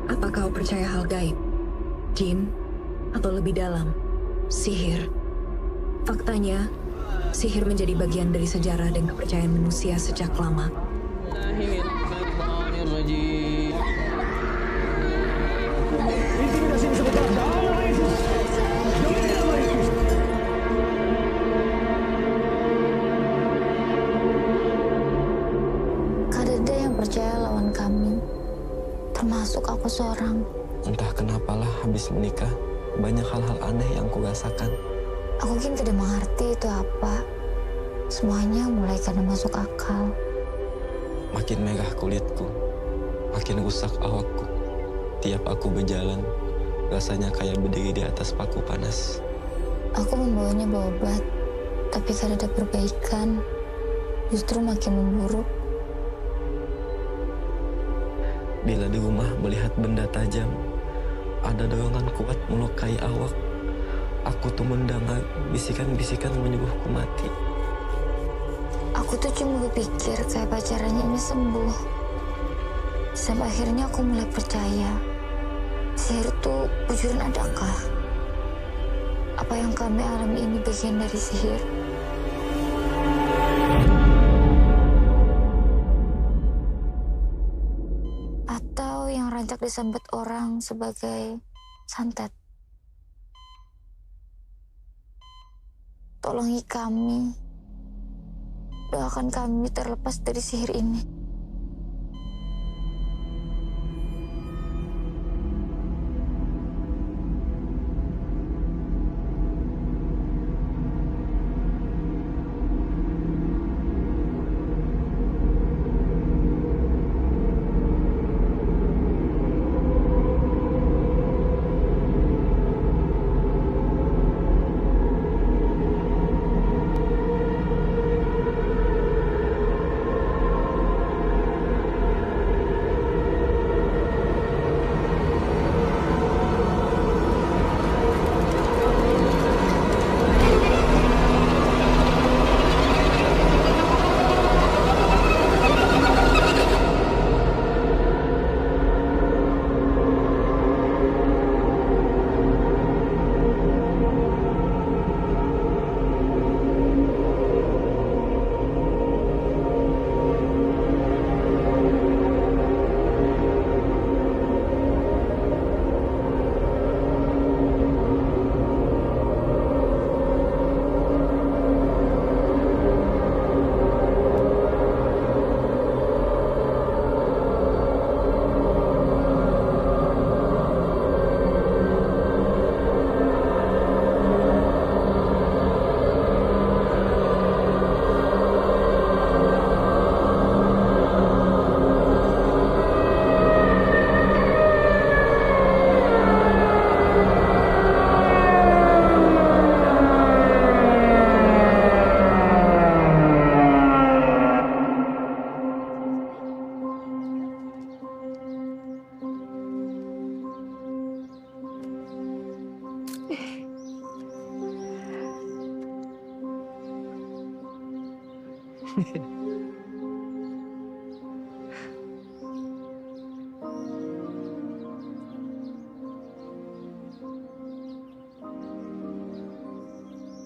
Apa kau percaya hal gaib, jin, atau lebih dalam, sihir? Faktanya, sihir menjadi bagian dari sejarah dan kepercayaan manusia sejak lama. Kadada yang percaya lawan kami, termasuk aku seorang. Entah kenapalah habis menikah, banyak hal-hal aneh yang kurasakan. Aku kini tidak mengerti itu apa. Semuanya mulai karena masuk akal. Makin merah kulitku, makin rusak awakku. Tiap aku berjalan, rasanya kayak berdiri di atas paku panas. Aku membawanya berobat, tapi kadada perbaikan, justru makin memburuk. Bila di rumah melihat benda tajam, ada dorongan kuat melukai awak. Aku tuh mendengar bisikan-bisikan menyuruhku mati. Aku tuh cuma berpikir kayak pacarannya ini sembuh. Sampai akhirnya aku mulai percaya. Sihir tuh bujuran adakah? Apa yang kami alami ini bagian dari sihir? Atau yang rancak disambut orang sebagai santet? Tolongi kami. Doakan kami terlepas dari sihir ini.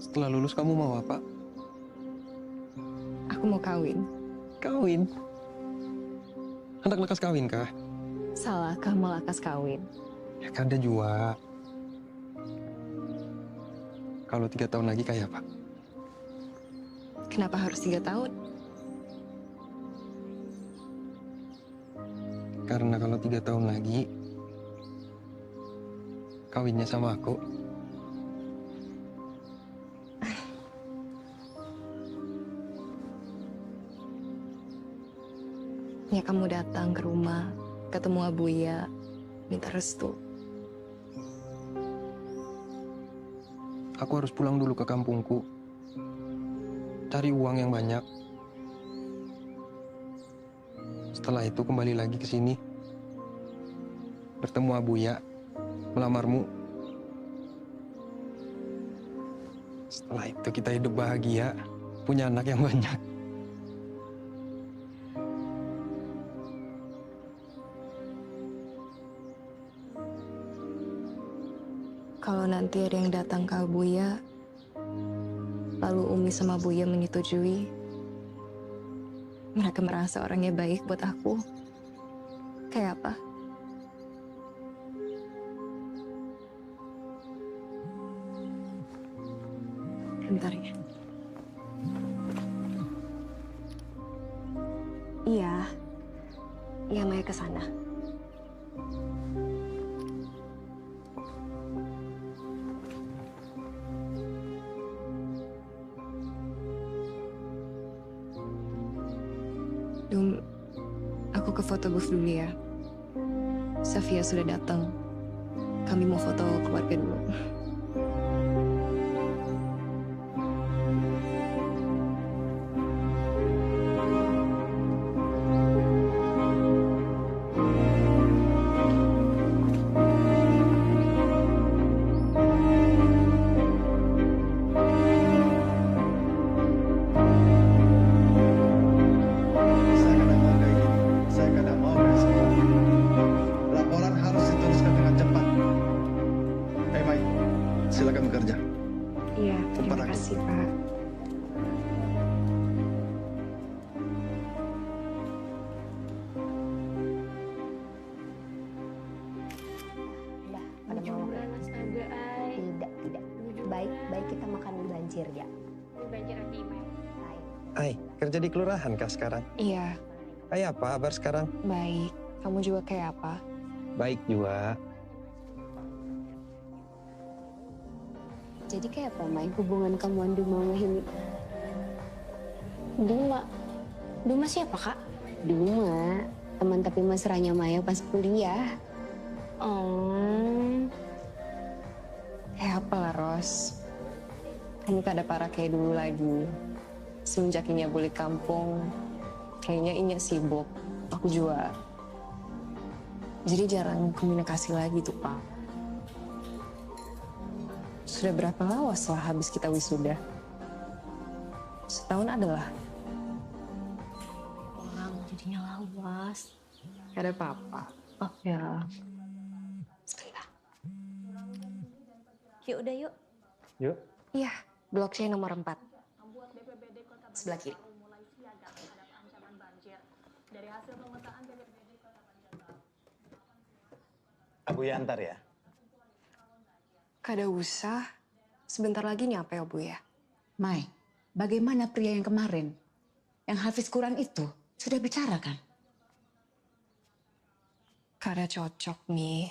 Setelah lulus kamu mau apa? Aku mau kawin. Kawin? Hendak lekas kawin kah? Salahkah melakas kawin? Ya kan ada jua. Kalau 3 tahun lagi kayak apa? Kenapa harus 3 tahun? Karena kalau 3 tahun lagi kawinnya sama aku. Ya kamu datang ke rumah, ketemu Abuya, minta restu. Aku harus pulang dulu ke kampungku. Cari uang yang banyak. Setelah itu kembali lagi ke sini. Bertemu Abuya, melamarmu. Setelah itu kita hidup bahagia, punya anak yang banyak. kalau nanti ada yang datang ke Abuya, lalu Umi sama Buya menyetujui, mereka merasa orangnya baik buat aku, kayak apa? Bentar ya. Iya Maya ke sana. Dum, aku ke foto booth dulu ya. Safia sudah datang. Kami mau foto keluarga dulu. Silakan bekerja. Iya, terima kasih Pak. Udah, pada mau Mas Naga, ay. tidak. Baik kita makan mie banjir ya. Banjir lagi, Mai. Baik. Ai, kerja di kelurahan kah sekarang? Iya, Ai, apa kabar sekarang? baik. Kamu juga kayak apa? Baik juga. Jadi kayak apa, Mai, hubungan kamu Duma sama ini? Duma siapa, Kak? Duma, teman tapi mesranya Maya pas kuliah. Kayak apa lah, Ros? Kamu tak ada parah kayak dulu lagi. Semenjak Inya balik kampung, kayaknya Inya sibuk. Aku juga. Jadi jarang komunikasi lagi tuh, Pak. Sudah berapa lama setelah habis kita wisuda? Setahun adalah. Orang jadinya lawas. Gak ada apa-apa. Oh ya. Sebentar. Yuk, udah yuk. Yuk. Iya, blok C nomor 4. Sebelah kiri. Abuya antar ya. Kada usah. Sebentar lagi nyampe ya, Bu ya. Mai, bagaimana pria yang kemarin? Yang hafiz Quran itu sudah bicara kan? Kada cocok nih.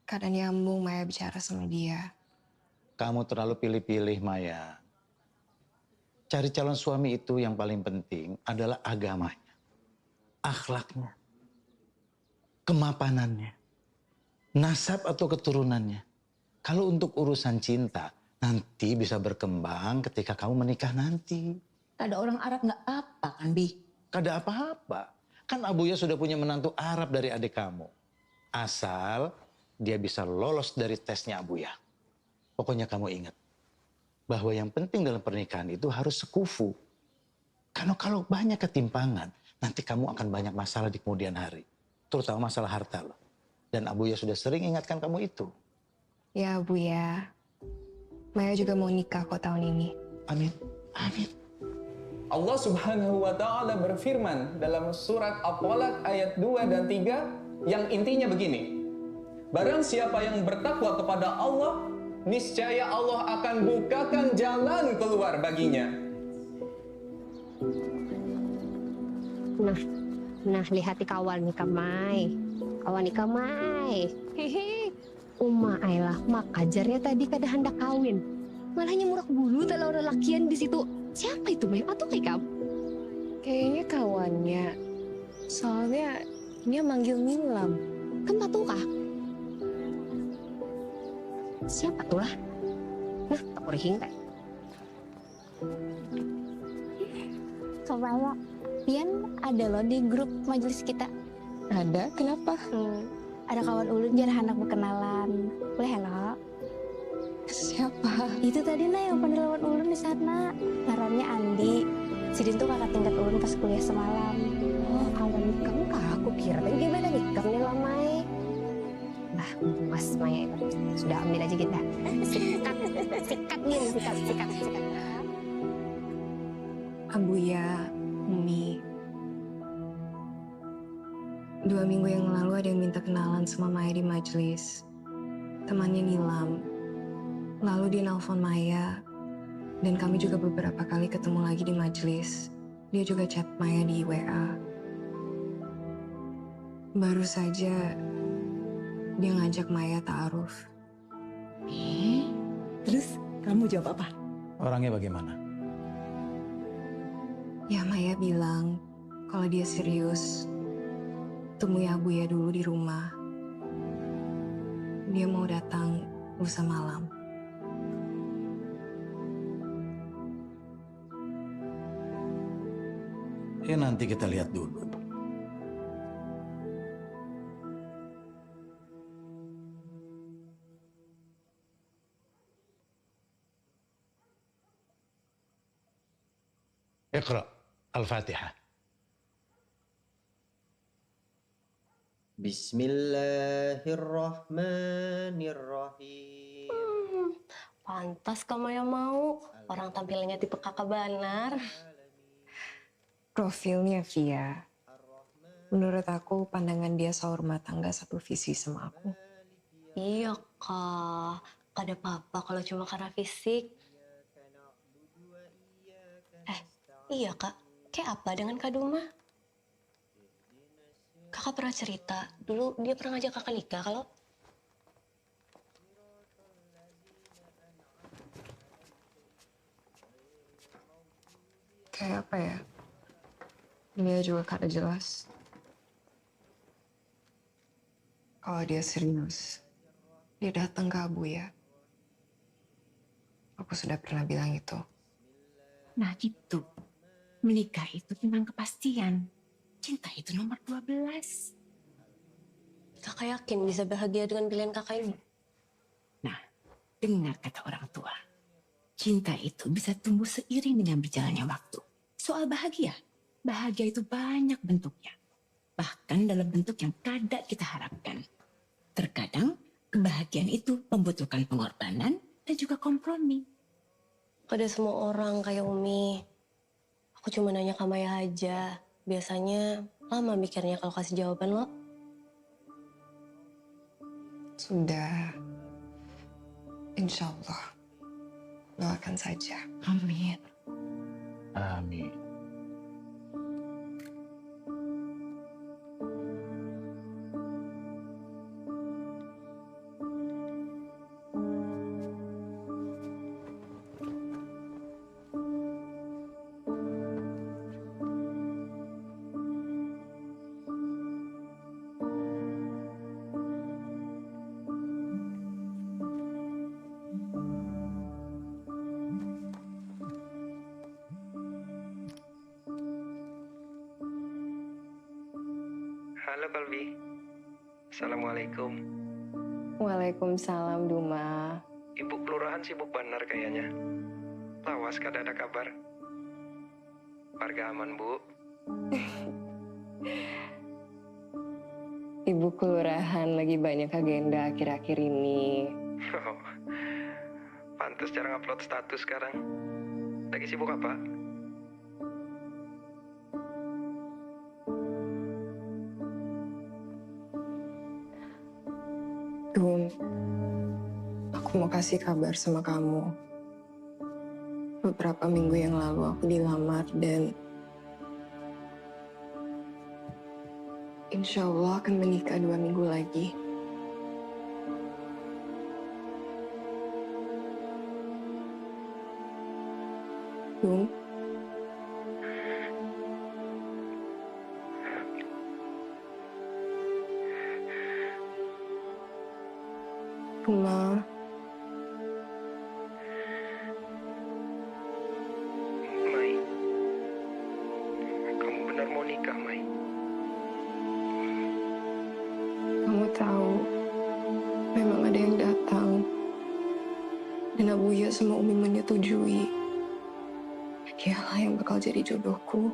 Kada nyambung Maya bicara sama dia. Kamu terlalu pilih-pilih, Maya. Cari calon suami itu yang paling penting adalah agamanya, akhlaknya, kemapanannya, nasab atau keturunannya. Kalau untuk urusan cinta, nanti bisa berkembang ketika kamu menikah nanti. Ada orang Arab nggak apa kan, Bi? Kada apa-apa. Kan Abuya sudah punya menantu Arab dari adik kamu. Asal dia bisa lolos dari tesnya Abuya. Pokoknya kamu ingat bahwa yang penting dalam pernikahan itu harus sekufu. Karena kalau banyak ketimpangan, nanti kamu akan banyak masalah di kemudian hari. Terutama masalah harta loh. Dan Abuya sudah sering ingatkan kamu itu. Ya, Bu ya. Maya juga mau nikah kok tahun ini. Amin. Amin. Allah Subhanahu wa taala berfirman dalam surat At-Thalaq ayat 2 dan 3 yang intinya begini. Barang siapa yang bertakwa kepada Allah, niscaya Allah akan bukakan jalan keluar baginya. Nah, lihat kawan nih Kamai. Kawan nih Kamai. Hehe. Uma Aylah, mak ajarnya tadi kada hendak kawin. Malahnya murak bulu tak lawan lakian di situ. Siapa itu, Mai? Atau kayak kamu? Kayaknya kawannya. Soalnya dia manggil Milam. Kan patuh kah? Siapa tuh lah? Nah, tak kurihing kayak. Kebaya, Pian ada loh di grup majelis kita. Ada? Kenapa? Ada kawan ulun jarang anak berkenalan. Boleh lo? Siapa? Itu tadi nah yang pandai lawan ulun di sana. Ngarannya Andi. Sidin tuh kakak tingkat ulun pas kuliah semalam. Oh, kawan nikah kah? Aku kira tadi gimana nikah nih lamai. Lah, Mas Maya itu. Sudah ambil aja kita. Sikat, sikat Gin, sikat. Abuya, Umi. 2 minggu yang lalu ada yang minta kenalan sama Maya di majelis. Temannya Nilam. Lalu dia nelfon Maya. Dan kami juga beberapa kali ketemu lagi di majelis. Dia juga chat Maya di WA. Baru saja dia ngajak Maya ta'aruf. Terus kamu jawab apa? Orangnya bagaimana? Ya Maya bilang kalau dia serius, temui Abuya dulu di rumah. Dia mau datang lusa malam. Ya nanti kita lihat dulu. اقرأ الفاتحة. Bismillahirrahmanirrahim. Pantas kamu yang mau. Orang tampilannya tipe kakak Banar. Profilnya Via. Menurut aku pandangan dia sehormat tangga satu visi sama aku. Iya kak. Gak ada apa-apa kalau cuma karena fisik. Iya kak. Kayak apa dengan Kak Duma? Kakak pernah cerita. Dulu dia pernah ngajak kakak nikah kalau... Kayak apa ya? Dia juga kada jelas. Kalau dia serius, dia datang ke Abuya. Aku sudah pernah bilang itu. Nah gitu. Menikah itu tentang kepastian. Cinta itu nomor 12. Kakak yakin bisa bahagia dengan pilihan kakak ini? Nah, dengar kata orang tua. Cinta itu bisa tumbuh seiring dengan berjalannya waktu. Soal bahagia itu banyak bentuknya. Bahkan dalam bentuk yang kada kita harapkan. Terkadang kebahagiaan itu membutuhkan pengorbanan dan juga kompromi. Pada semua orang kayak Umi. Aku cuma nanya ke Maya aja. Biasanya lama mikirnya kalau kasih jawaban lo. Sudah. Insya Allah. Doakan saja. Amin. Amin. Halo Kalbi. Assalamualaikum. Waalaikumsalam Duma. Ibu kelurahan sibuk benar kayaknya. Lawas kada ada kabar. Warga aman, Bu. Ibu kelurahan lagi banyak agenda akhir-akhir ini. Pantes jarang upload status sekarang. Lagi sibuk apa? Dum, aku mau kasih kabar sama kamu. Beberapa minggu yang lalu aku dilamar dan insya Allah akan menikah 2 minggu lagi. Dum, Duma, Mai. Kamu benar mau nikah, Mai? kamu tahu, memang ada yang datang. Dan Abuya sama Umi menyetujui. Dialah yang bakal jadi jodohku.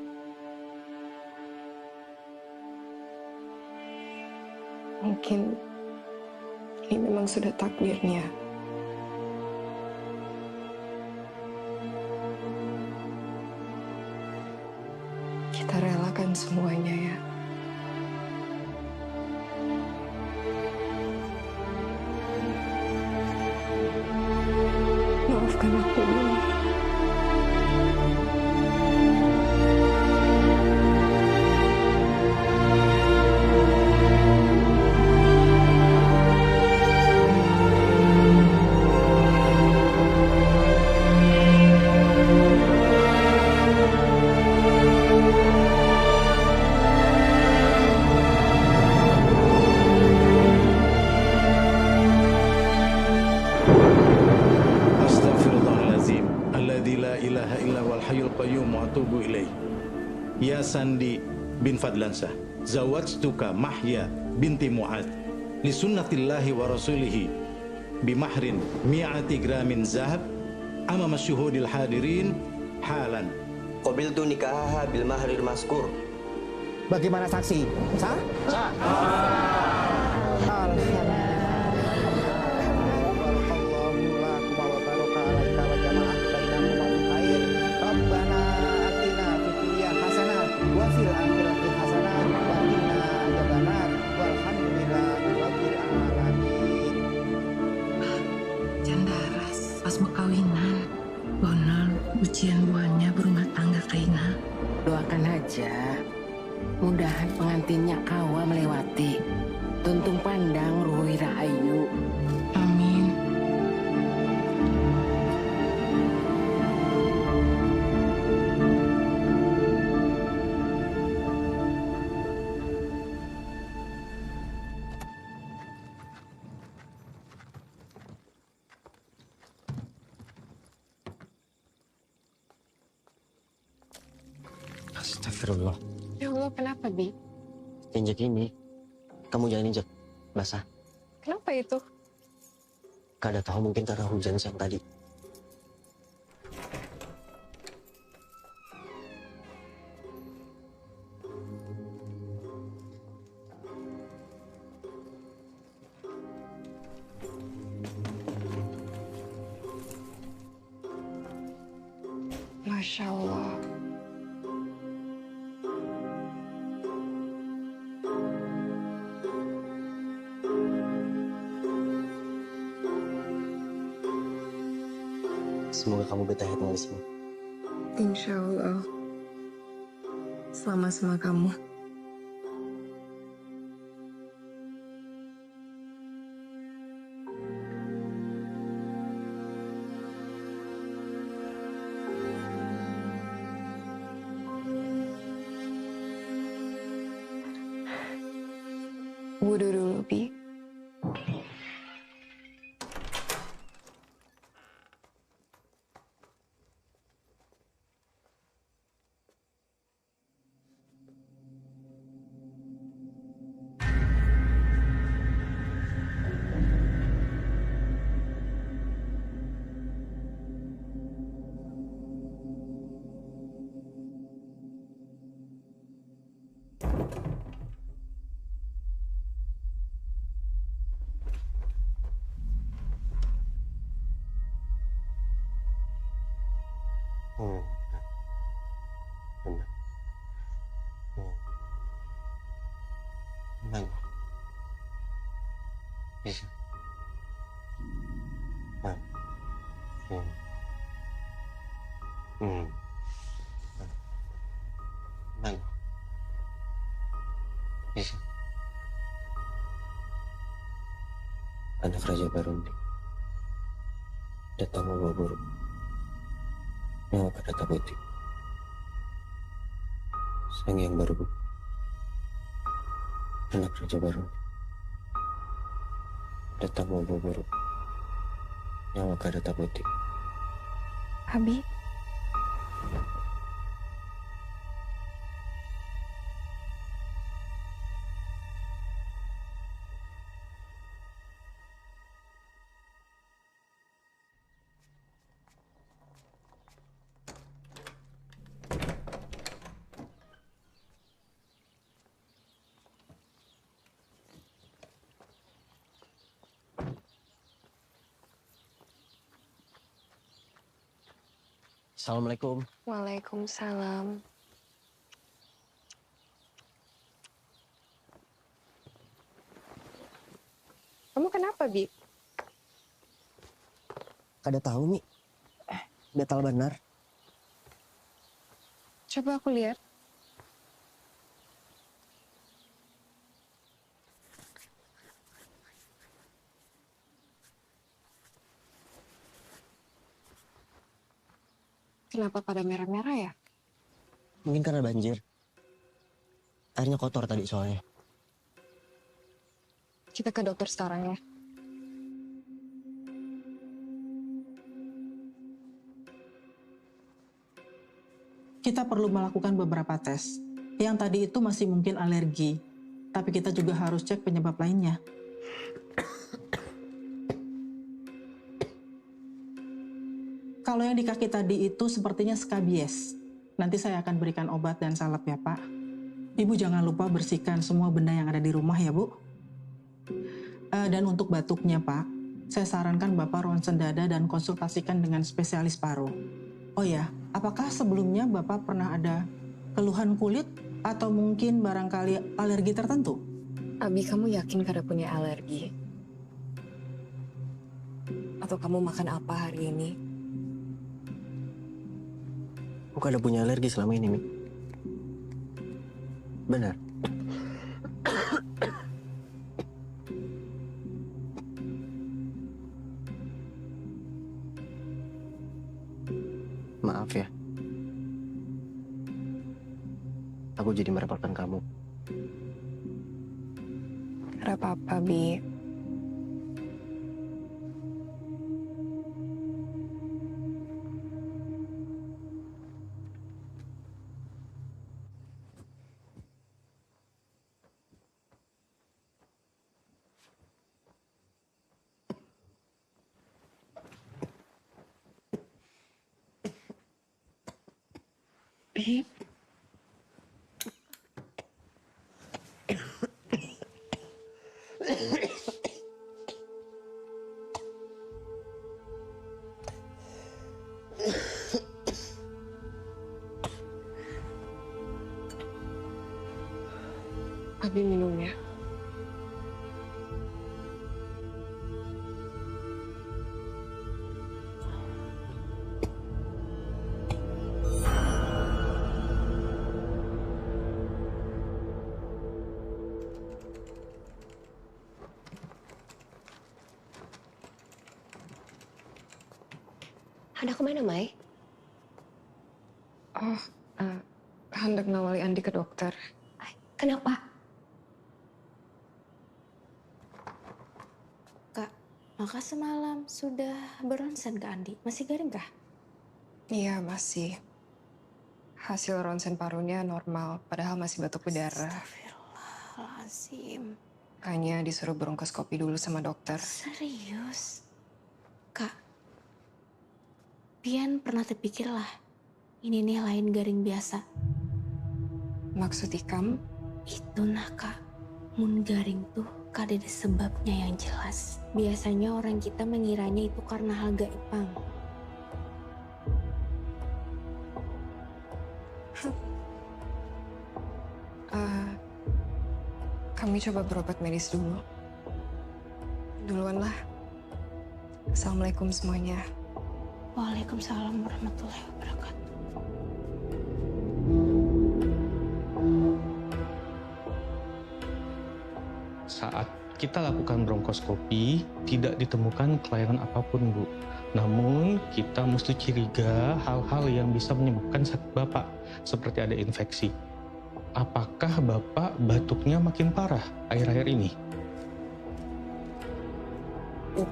Ini memang sudah takdirnya. Kita relakan semuanya ya. Maafkan aku dulu. Astaghfirullahaladzim. Alladzi la ilaha illa wal hayyul qayyum wa atubu ilaih. Ya Sandi bin Fadlansah, zawajtuka Mahya binti Mu'ad li sunnatillahi wa rasulihi bimahrin mi'ati gramin zahab amama syuhudil hadirin halan. Qabiltu nikahaha bil mahril maskur. Bagaimana saksi? Sah? Sah. Candaras, pas mau kawinan, bonol, ujian buahnya berumah tangga kaina. Doakan aja, mudahan pengantinnya kawa melewati. Tuntung pandang ruhi rahayu. Amin. Astagfirullah. Ya Allah, kenapa, Bi? Injek ini, kamu jangan injek. Basah. Kenapa itu? Kada tahu, mungkin karena hujan siang tadi. Masya Allah. Semoga kamu betah tinggal di sini. Insya Allah. Sama-sama kamu. Wudu dulu, Bi. Tenang. Bisa. Tenang. Bisa. Anak Raja Barundi datang membawa buruk yang pada takuti. Sang yang baru anak Raja Barundi datang membawa buruk yang pada takuti. Abi. Assalamualaikum. Waalaikumsalam. Kamu kenapa, Bi? Kada tahu, Mi. Betal benar. Coba aku lihat. Kenapa pada merah-merah ya? Mungkin karena banjir. Airnya kotor tadi soalnya. Kita ke dokter sekarang ya. Kita perlu melakukan beberapa tes. Yang tadi itu masih mungkin alergi, tapi kita juga harus cek penyebab lainnya. Kalau yang di kaki tadi itu sepertinya skabies. Nanti saya akan berikan obat dan salep ya, Pak. Ibu jangan lupa bersihkan semua benda yang ada di rumah ya, Bu. Dan untuk batuknya, Pak, saya sarankan Bapak ronsen dada dan konsultasikan dengan spesialis paru. Oh ya, apakah sebelumnya Bapak pernah ada keluhan kulit atau mungkin barangkali alergi tertentu? Abi, kamu yakin kada punya alergi? Atau kamu makan apa hari ini? Aku kada punya alergi selama ini, Mi. Benar. Maaf ya. Aku jadi merepotkan kamu. Gak apa-apa, Bi. Bi. Abi minum ya. Hendak kemana, Mai? Oh, hendak ngawali Andi ke dokter. Kenapa? Kak, maka semalam sudah beronsen ke Andi. Masih garing kah? Iya, masih. Hasil ronsen parunya normal, padahal masih batuk berdarah. Astagfirullahaladzim. Makanya disuruh bronkoskopi dulu sama dokter. Serius? Kak, Pian pernah terpikir lah, ini nih lain garing biasa. Maksud ikam? Itu nah Kak, mun garing tuh kada ada sebabnya yang jelas. Biasanya orang kita mengiranya itu karena hal gaib, Pang. Kami coba berobat medis dulu. Duluan lah. Assalamualaikum semuanya. Waalaikumsalam warahmatullahi wabarakatuh. Saat kita lakukan bronkoskopi, tidak ditemukan kelainan apapun, Bu. Namun, kita mesti curiga hal-hal yang bisa menyebabkan sakit Bapak, seperti ada infeksi. Apakah Bapak batuknya makin parah akhir-akhir ini?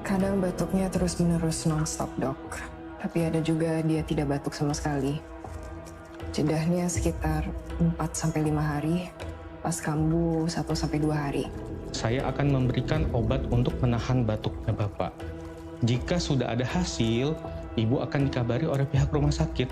Kadang batuknya terus-menerus non-stop, Dok. Tapi ada juga dia tidak batuk sama sekali. Jedahnya sekitar 4-5 hari, pas kambuh 1-2 hari. Saya akan memberikan obat untuk menahan batuknya Bapak. Jika sudah ada hasil, Ibu akan dikabari oleh pihak rumah sakit.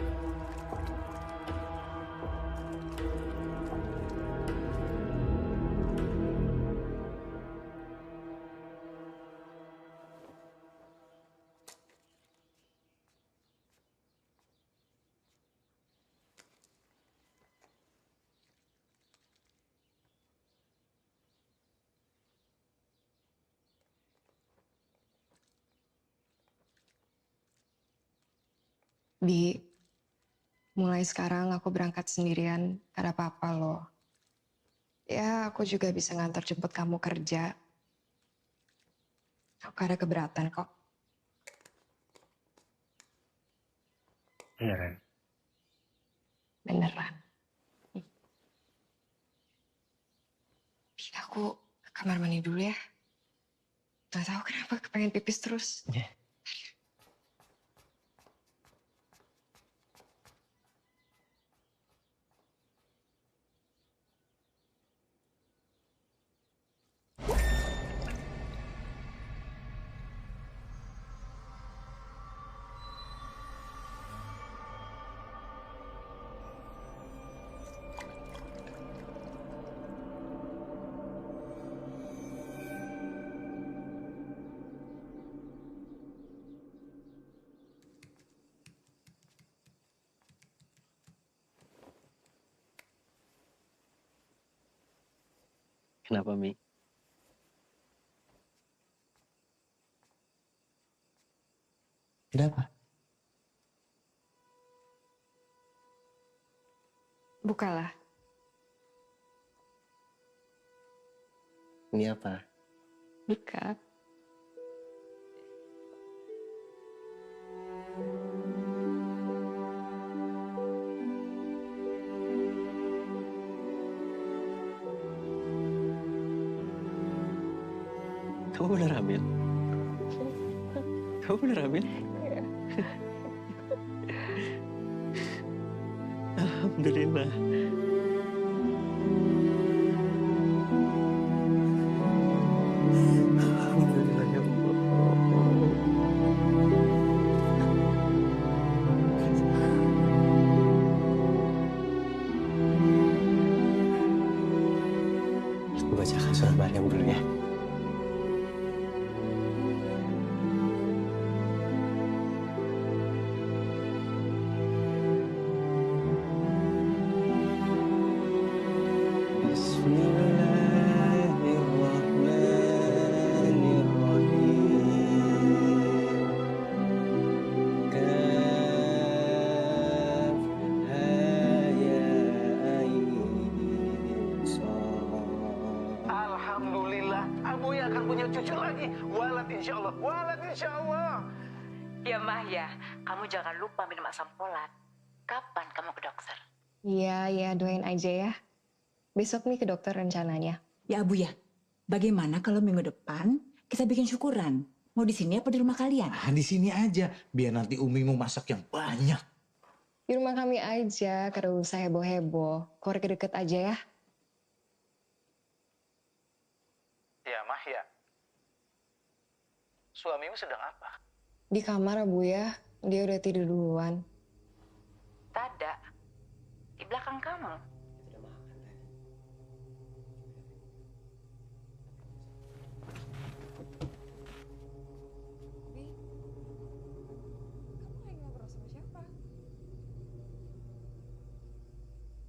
Bi, mulai sekarang aku berangkat sendirian karena papa loh. Ya, aku juga bisa ngantar jemput kamu kerja. Aku ada keberatan kok. Beneran. Beneran. Bi, aku ke kamar mandi dulu ya. Gak tahu kenapa kepengen pipis terus. Kenapa, Mi? Kenapa? Bukalah. Ini apa? Buka. Kamu bener hamil? Kamu bener hamil? Alhamdulillah. Alhamdulillah ya Allah. Aku bacakan surat Maryam dulu ya. Alhamdulillah, Abuya akan punya cucu lagi. Walad insya Allah, walad insya Allah. Ya Mah ya, kamu jangan lupa minum asam folat. Kapan kamu ke dokter? Iya, ya doain aja ya. Besok nih ke dokter rencananya. Ya Abu ya, bagaimana kalau minggu depan kita bikin syukuran? Mau di sini apa di rumah kalian? Ah, di sini aja, biar nanti Umi mau masak yang banyak. Di rumah kami aja, kada usah heboh-heboh. Keluarga deket aja ya. Ya, Mah ya. Suamimu sedang apa? Di kamar, Bu ya. Dia udah tidur duluan. Tada, di belakang kamu.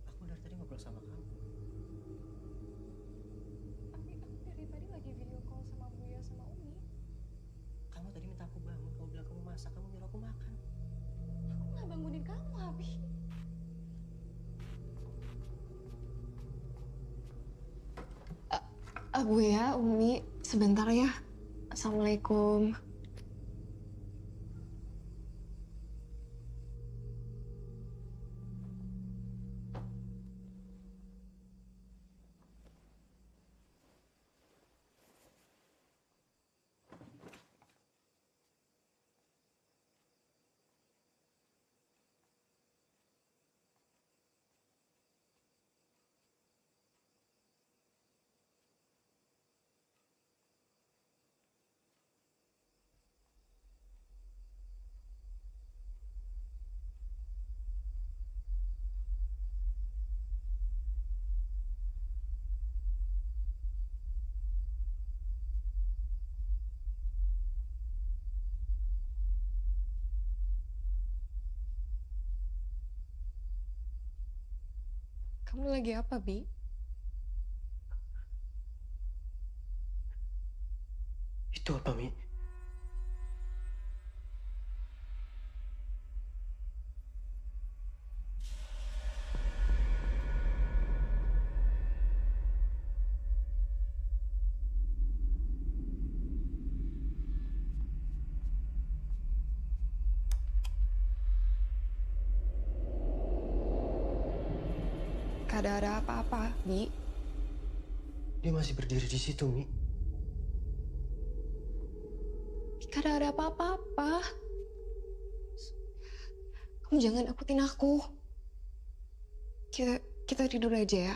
Aku dari tadi ngobrol sama kamu. Dari tadi lagi video call sama Buya sama Umi. Kamu tadi minta aku bangun, kamu bilang kamu masak, kamu nyuruh aku makan. Aku nggak bangunin kamu, Abi. Buya, Umi, sebentar ya. Assalamualaikum. Kamu lagi apa, Bi? Itu apa, Mi? Kada ada apa-apa, Bi. Dia masih berdiri di situ, Mi. Kada ada apa-apa. Kamu jangan nakutin aku. Kita tidur aja ya.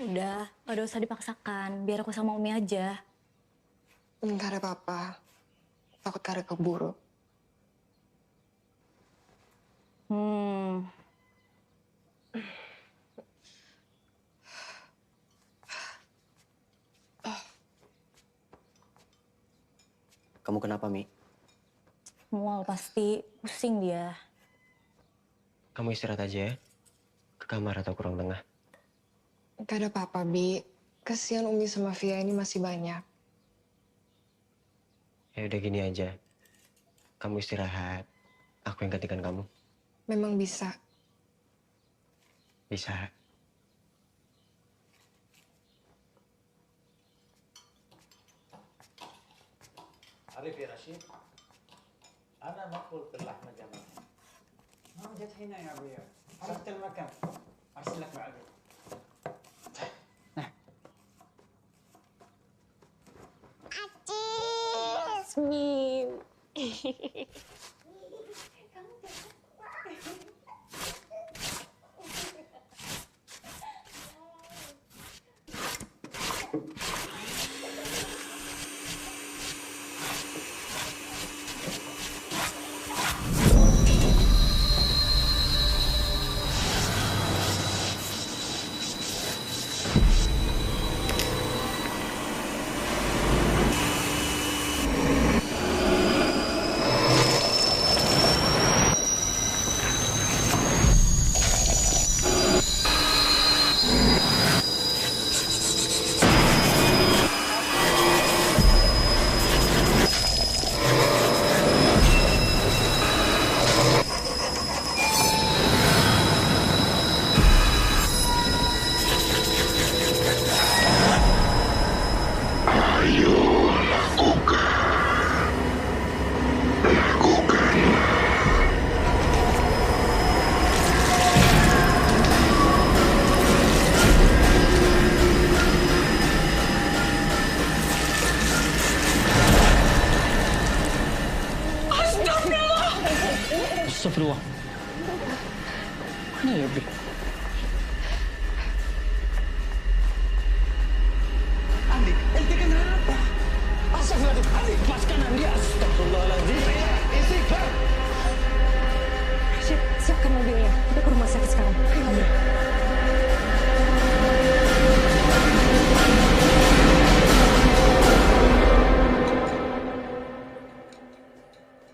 Udah, gak usah dipaksakan. Biar aku sama Umi aja. Enggak ada apa-apa. Takut kada keburu. Kamu kenapa, Mi? Mual pasti. Pusing dia. Kamu istirahat aja ya. Ke kamar atau ke ruang tengah. Gak ada apa-apa, Bi. Kasihan Umi sama Via ini masih banyak. Ya udah gini aja. Kamu istirahat. Aku yang gantikan kamu. Memang bisa. Bisa. عارف يا رشيد أنا مقبول باللحمة جمال. ما جت هنا يا ابويا. عرفت المكان. ارسل لك مع البيت. Jasmine. Astagfirullah. Mana ya, Bi? Andi, ente kenapa? Astagfirullahaladzim, Andi, lepaskan Andi. Astagfirullahaladzim. Istighfar. Siapkan mobilnya. Kita ke rumah sakit sekarang. Ayo.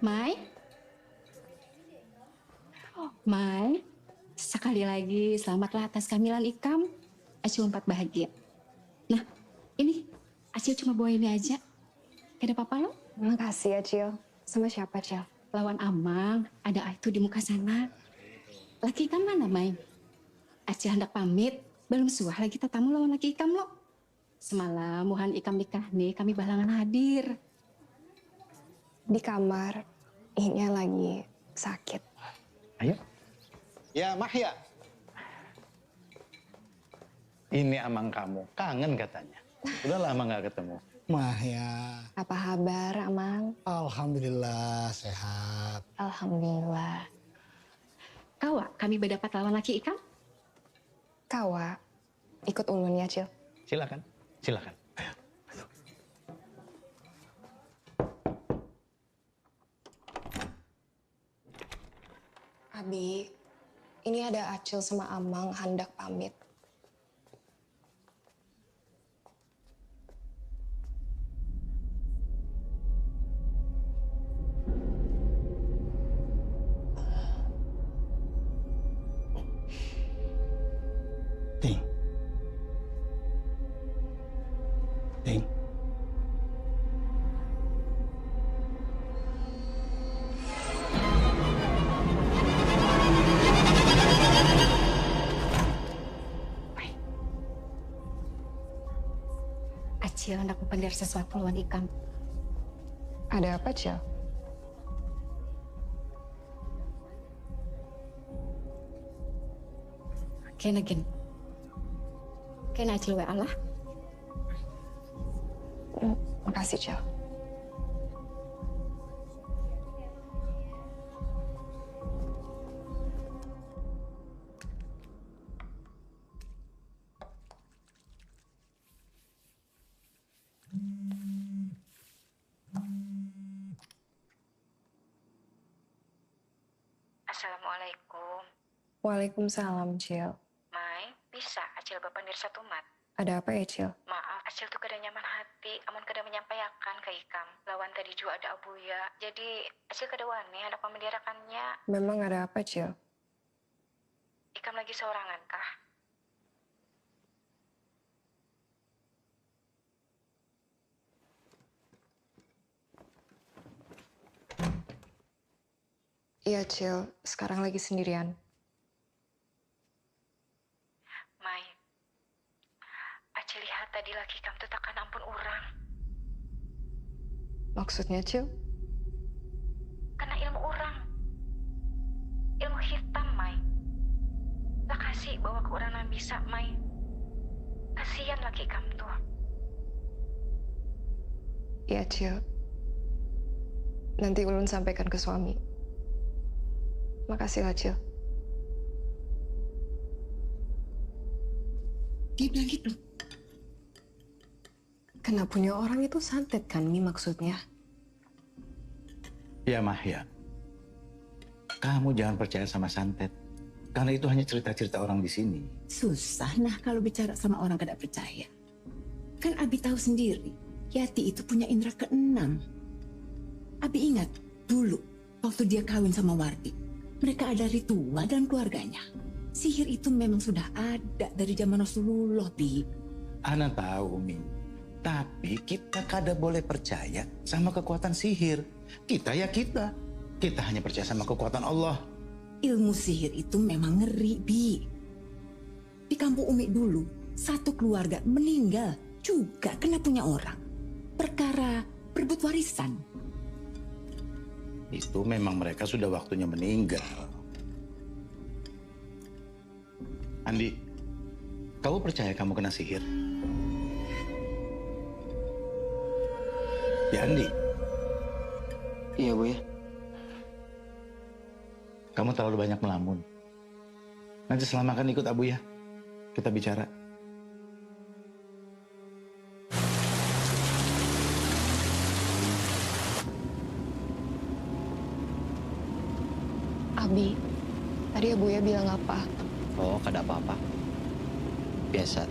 Mai? Mai, sekali lagi selamatlah atas kehamilan Ikam. Acil 4 bahagia. Nah, ini Acil cuma bawa ini aja. Gak ada apa-apa lo? Makasih ya, Cil. Sama siapa, Cil? Lawan Amang, ada itu di muka sana. Laki Ikam mana, Mai? Acil hendak pamit. Belum suah lagi tatamu lawan laki Ikam lo. Semalam muhan Ikam nikah nih, kami balangan hadir. Di kamar, Inya lagi sakit. Ayo. Ya, Mahya. Ini amang kamu. Kangen katanya. Udah lama nggak ketemu. Mahya. Apa kabar, Amang? Alhamdulillah, sehat. Alhamdulillah. Kawa, kami berdapat lawan laki Ikam? Kawa, ikut ulun ya, Cil. Silakan, silakan. Abi, ini ada Acil sama Amang hendak pamit. Pandir sesuatu lawan Ikam. Ada apa, Cil? Kena Acil wa Allah. Makasih, Cil. Assalamualaikum. Waalaikumsalam, Cil. Mai, bisa Acil Bapak Nirsa Tumat. Ada apa ya, Cil? Maaf, Acil tuh kada nyaman hati, amun kada menyampaikan ke Ikam. Lawan tadi juga ada Abuya. Jadi, Acil kada wani hendak memendirakannya. Memang ada apa, Cil? Ikam lagi seorangan kah? Iya, Cil. Sekarang lagi sendirian. Mai, Acil lihat tadi laki Ikam tuh takkan ampun orang. Maksudnya, Cil? Karena ilmu orang. Ilmu hitam, Mai. Lah kasih bawa ke orang yang bisa, Mai. Kasihan laki Ikam tuh. Iya, Cil. Nanti Ulun sampaikan ke suami. Makasih lah, Cil. Dia bilang gitu. Kena punya orang itu santet kan, Mi, maksudnya? Ya, Mahya. Kamu jangan percaya sama santet. Karena itu hanya cerita-cerita orang di sini. Susah nah kalau bicara sama orang kada percaya. Kan Abi tahu sendiri, Yati itu punya indera keenam. Abi ingat dulu waktu dia kawin sama Wardi. Mereka ada ritual dan keluarganya. Sihir itu memang sudah ada dari zaman Rasulullah, Bi. Ana tahu, Umi. Tapi kita kada boleh percaya sama kekuatan sihir. Kita ya kita. Kita hanya percaya sama kekuatan Allah. Ilmu sihir itu memang ngeri, Bi. Di kampung Umi dulu, satu keluarga meninggal juga kena punya orang. Perkara berebut warisan. Itu memang mereka sudah waktunya meninggal. Andi, kamu percaya kamu kena sihir? Ya, Andi. Iya, Bu ya. Kamu terlalu banyak melamun. Nanti setelah makan ikut Abu ya. Kita bicara. Abi, tadi Abuya bilang apa? Oh, kada apa-apa. Biasa.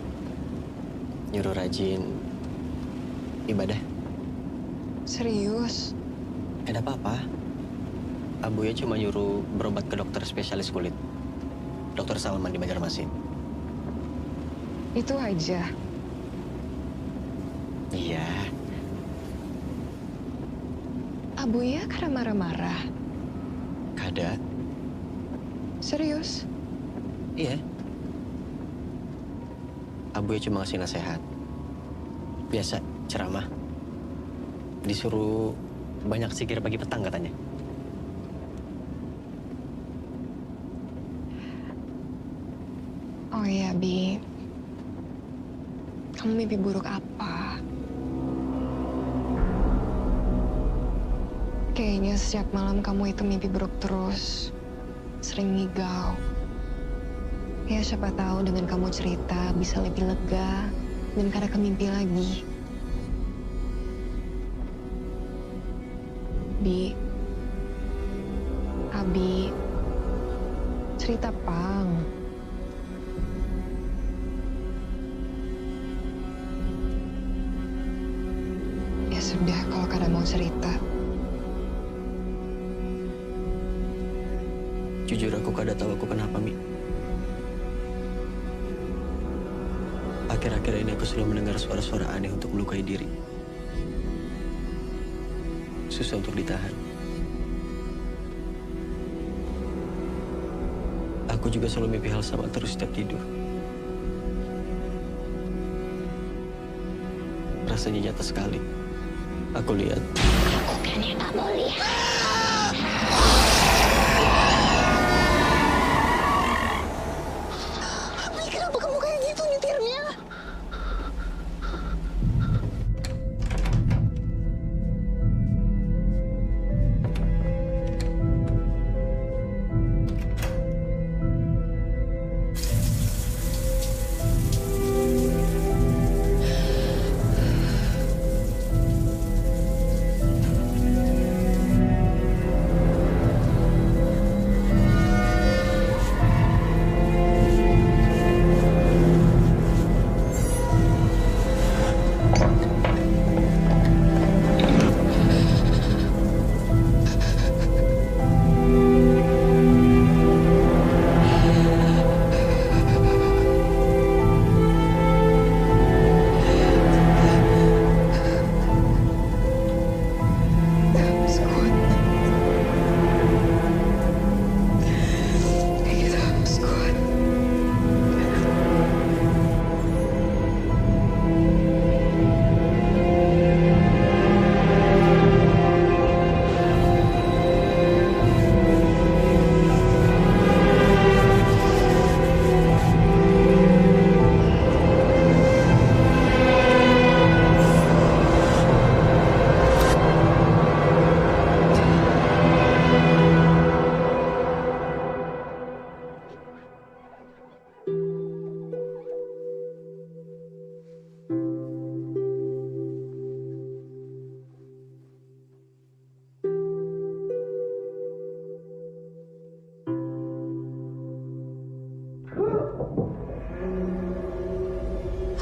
Nyuruh rajin ibadah. Serius? Ada apa-apa. Abuya cuma nyuruh berobat ke dokter spesialis kulit. Dokter Salman di Banjarmasin. Itu aja? Iya. Abuya karena marah-marah? Kada. Serius? Iya. Abuya cuma ngasih nasihat. Biasa, ceramah. Disuruh banyak zikir pagi petang katanya. Oh iya, Bi. Kamu mimpi buruk apa? Kayaknya setiap malam kamu itu mimpi buruk terus. Sering ngigau. Ya siapa tahu dengan kamu cerita bisa lebih lega dan kada kemimpi lagi. Bi, Abi, cerita Pang. Ya sudah kalau kada mau cerita. Jujur aku kada tahu aku kenapa, Mi. Akhir-akhir ini aku selalu mendengar suara-suara aneh untuk melukai diri. Susah untuk ditahan. Aku juga selalu mimpi hal sama terus setiap tidur. Rasanya nyata sekali. Aku lihat. Bukan yang kamu lihat. Tapi kenapa kamu kayak gitu nyetirnya?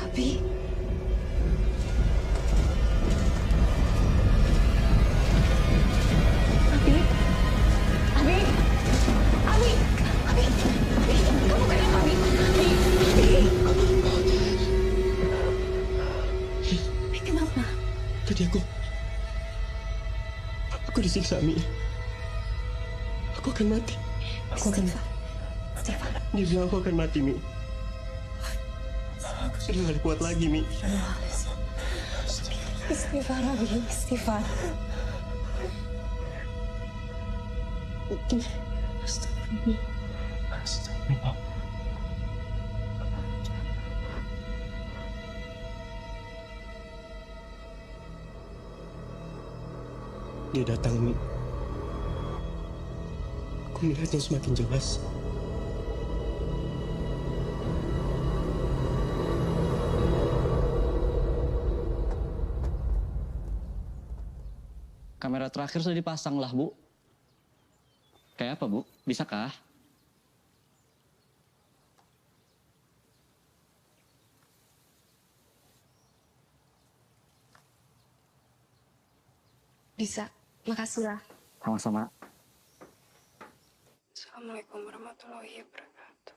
Abi. Abi. Abi. Abi. Abi. Abi. Kamu kenapa, Abi? Abi. Abi, kenapa? Tadi aku disiksa, Mi. Aku akan mati. Stefan. Dia bilang aku akan mati, Mi. Aku sudah gak kuat lagi, Mi. Istighfar, Abi. Istighfar. Astagfirullah. Dia datang, Mi. Aku melihatnya semakin jelas. Kamera terakhir sudah dipasang lah, Bu. Kayak apa, Bu? Bisakah? Bisa. Makasih lah. Sama-sama. Assalamualaikum warahmatullahi wabarakatuh.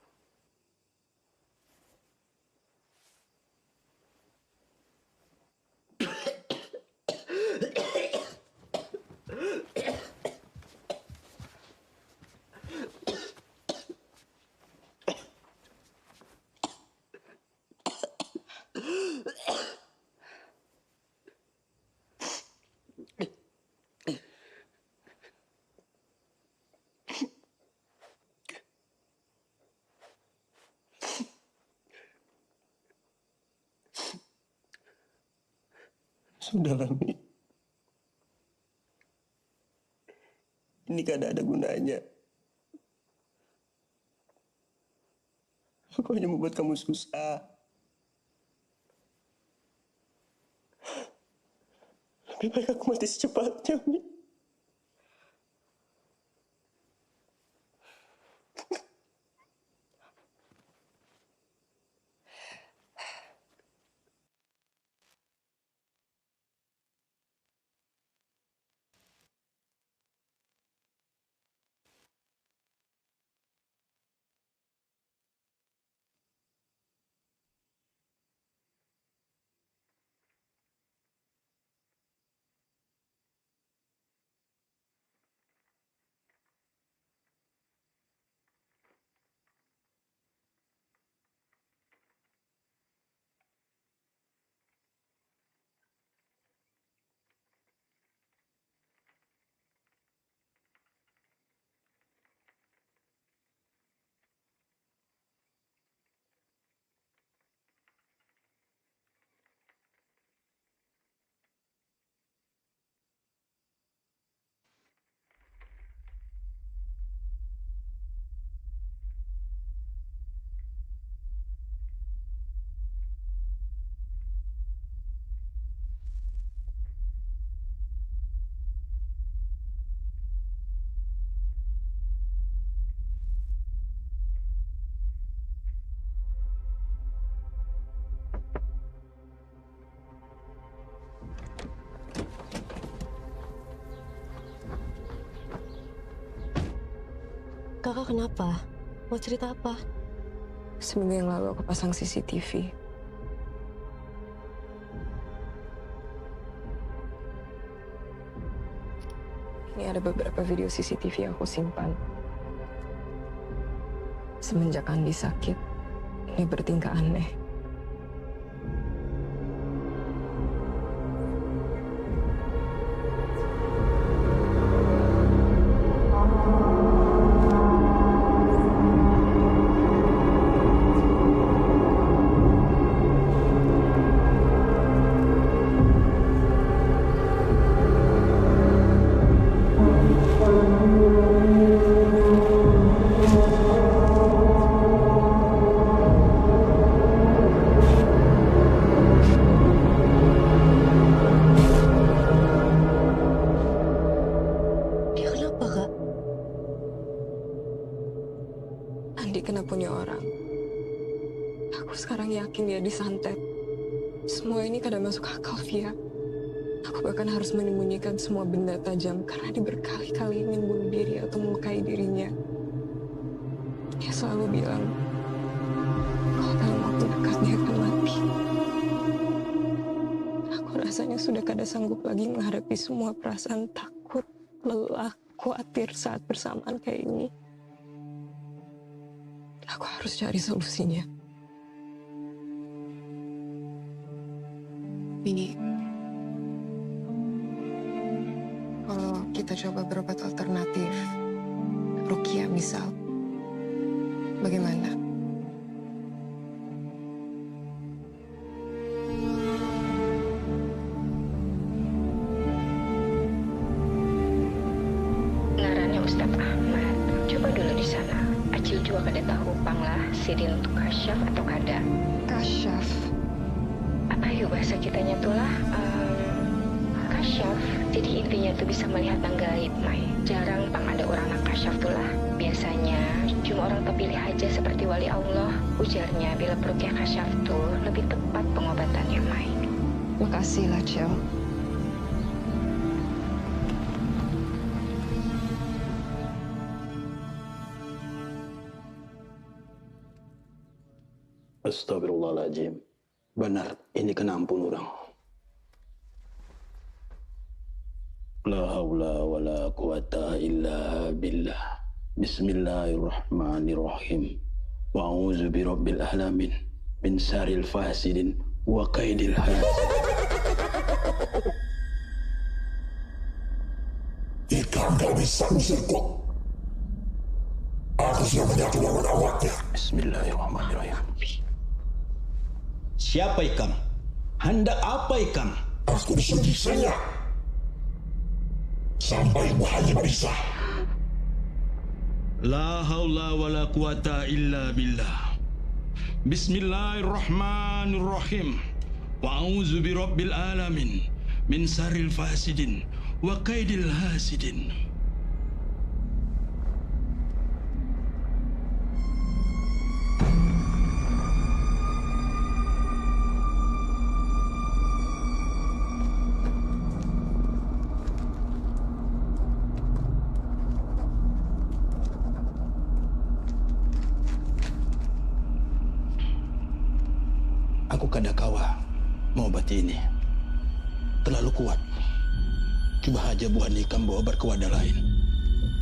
Sudahlah, Mi. Ini gak ada gunanya. Aku hanya membuat kamu susah. Lebih baik aku mati secepatnya, Mi. Kakak kenapa? Mau cerita apa? Seminggu yang lalu aku pasang CCTV. Ini ada beberapa video CCTV yang aku simpan. Semenjak Andi sakit, dia bertingkah aneh. Dia kenapa, Kak? Andi kena punya orang. Aku sekarang yakin dia disantet. Semua ini kadang masuk akal, Via. Aku bahkan harus menyembunyikan semua benda tajam karena dia berkali-kali ingin bunuh diri atau melukai dirinya. Dia selalu bilang, kalau dalam waktu dekat dia akan mati. Aku rasanya sudah kada sanggup lagi menghadapi semua perasaan takut, lelah, khawatir saat bersamaan kayak ini. Aku harus cari solusinya. Ini, kalau kita coba berobat alternatif, ruqyah misal, bagaimana? Ngarannya Ustadz Ahmad. Coba dulu di sana. Acil juga kada tahu panglah sidin untuk kasyaf atau kada. Kasyaf? Apa yuk bahasa kitanya tuh lah? Kasyaf. Jadi intinya tuh bisa melihat yang gaib, Mai. Jarang pang ada orang yang kasyaf tuh lah. Biasanya cuma orang terpilih aja seperti wali Allah. Ujarnya bila peruqyah kasyaf tuh lebih tepat pengobatannya, Mai. Makasih lah, Cel. Astagfirullahaladzim. Benar, ini kena ampun orang. La haula wa la quwata illa billah. Bismillahirrahmanirrahim. Wa a'udzu birabbil alamin min syarril fasidin wa kaidil hasid. Jika engkau bisa usirku, aku sudah menyatu dengan awaknya. Bismillahirrahmanirrahim. Siapa ikam? Hendak apa ikam? Aku disuruh saya. Sampai bahaya bisa. La haula wa la quwata illa billah. Bismillahirrahmanirrahim. Wa a'udzu birabbil alamin min syarril fasidin wa kaidil hasidin. Aku kada kawa mengobati ini. Terlalu kuat. Coba aja buah nikam bawa obat ke wadah lain.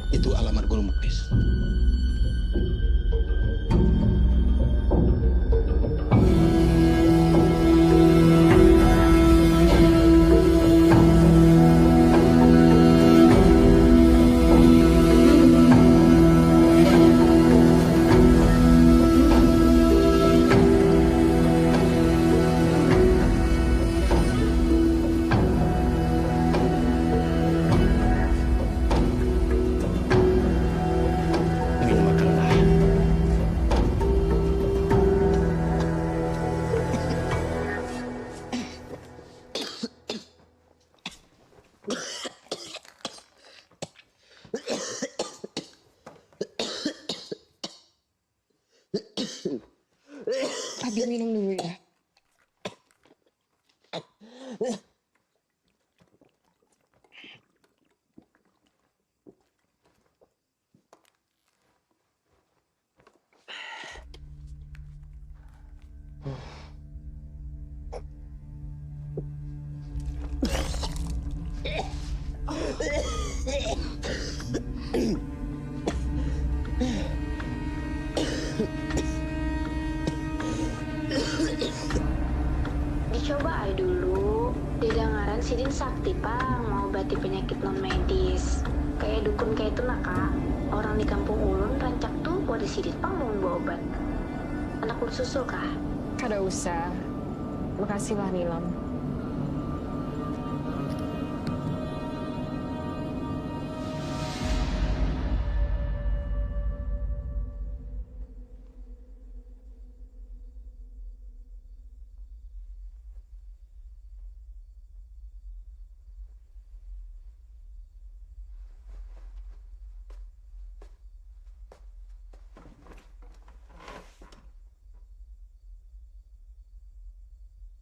Itu alamat Guru Muklis. Abi minum dulu ya. Dicoba aja dulu. Dedangaran sidin sakti, Pang, mau obati penyakit non medis. Kayak dukun kayak itu nah, Kak. Orang di kampung ulun rancak tuh buat sidin Pang mau bawa obat. Anak ulun susul, Kak. Kada usah. Makasih lah, Nilam.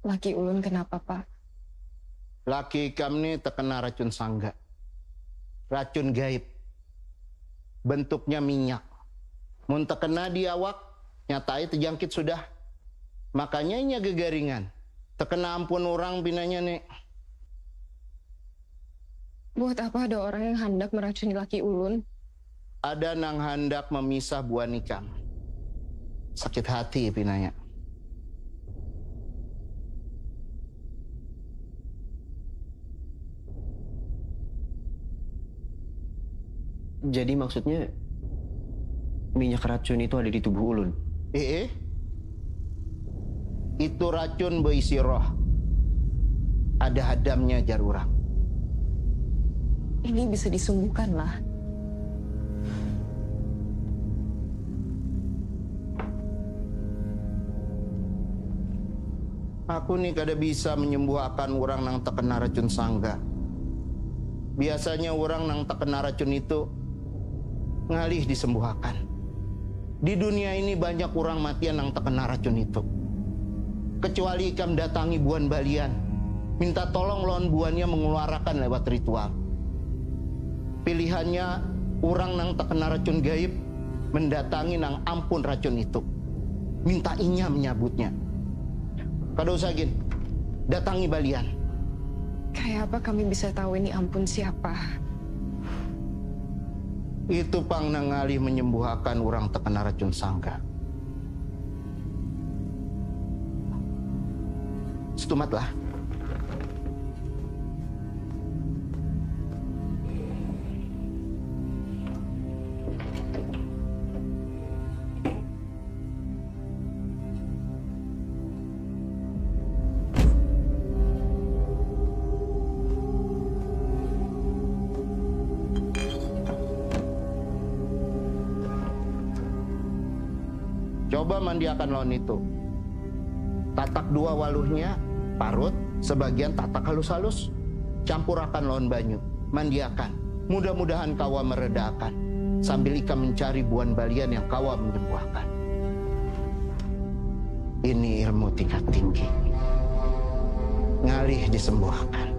Laki ulun kenapa, Pak? Laki ikam nih terkena racun sangga. Racun gaib. Bentuknya minyak. Mun terkena di awak, nyatai terjangkit sudah. Makanya inya gegaringan. Terkena ampun orang binanya nih. Buat apa ada orang yang hendak meracuni laki ulun? Ada nang hendak memisah buah nikam. Sakit hati binanya. Jadi maksudnya minyak racun itu ada di tubuh ulun? Itu racun berisi roh. Ada hadamnya jarurang. Ini bisa disembuhkan lah. Aku nih kada bisa menyembuhkan orang nang terkena racun sangga. Biasanya orang nang terkena racun itu ngalih disembuhkan. Di dunia ini banyak orang matian yang terkena racun itu. Kecuali ikam datangi buan balian, minta tolong lawan buannya mengeluarkan lewat ritual. Pilihannya orang nang terkena racun gaib mendatangi nang ampun racun itu. Minta inya menyabutnya. Kada usah gin, datangi balian. Kayak apa kami bisa tahu ini ampun siapa? Itu pang nangali menyembuhkan orang terkena racun sangga. Setumatlah. Coba mandiakan lawan itu. Tatak dua waluhnya, parut, sebagian tatak halus-halus. Campurakan lawan banyu, mandiakan. Mudah-mudahan kawa meredakan. Sambil ikam mencari buan balian yang kawa menyembuhkan. Ini ilmu tingkat tinggi. Ngalih disembuhkan.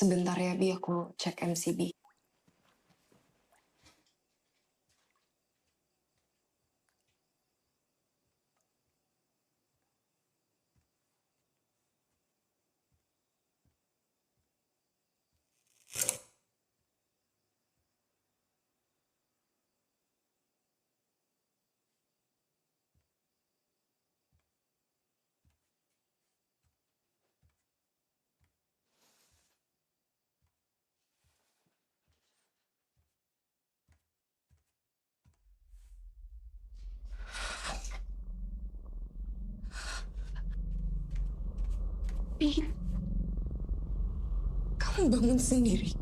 Sebentar ya, Bi, aku cek MCB. Bi, kamu bangun sendiri.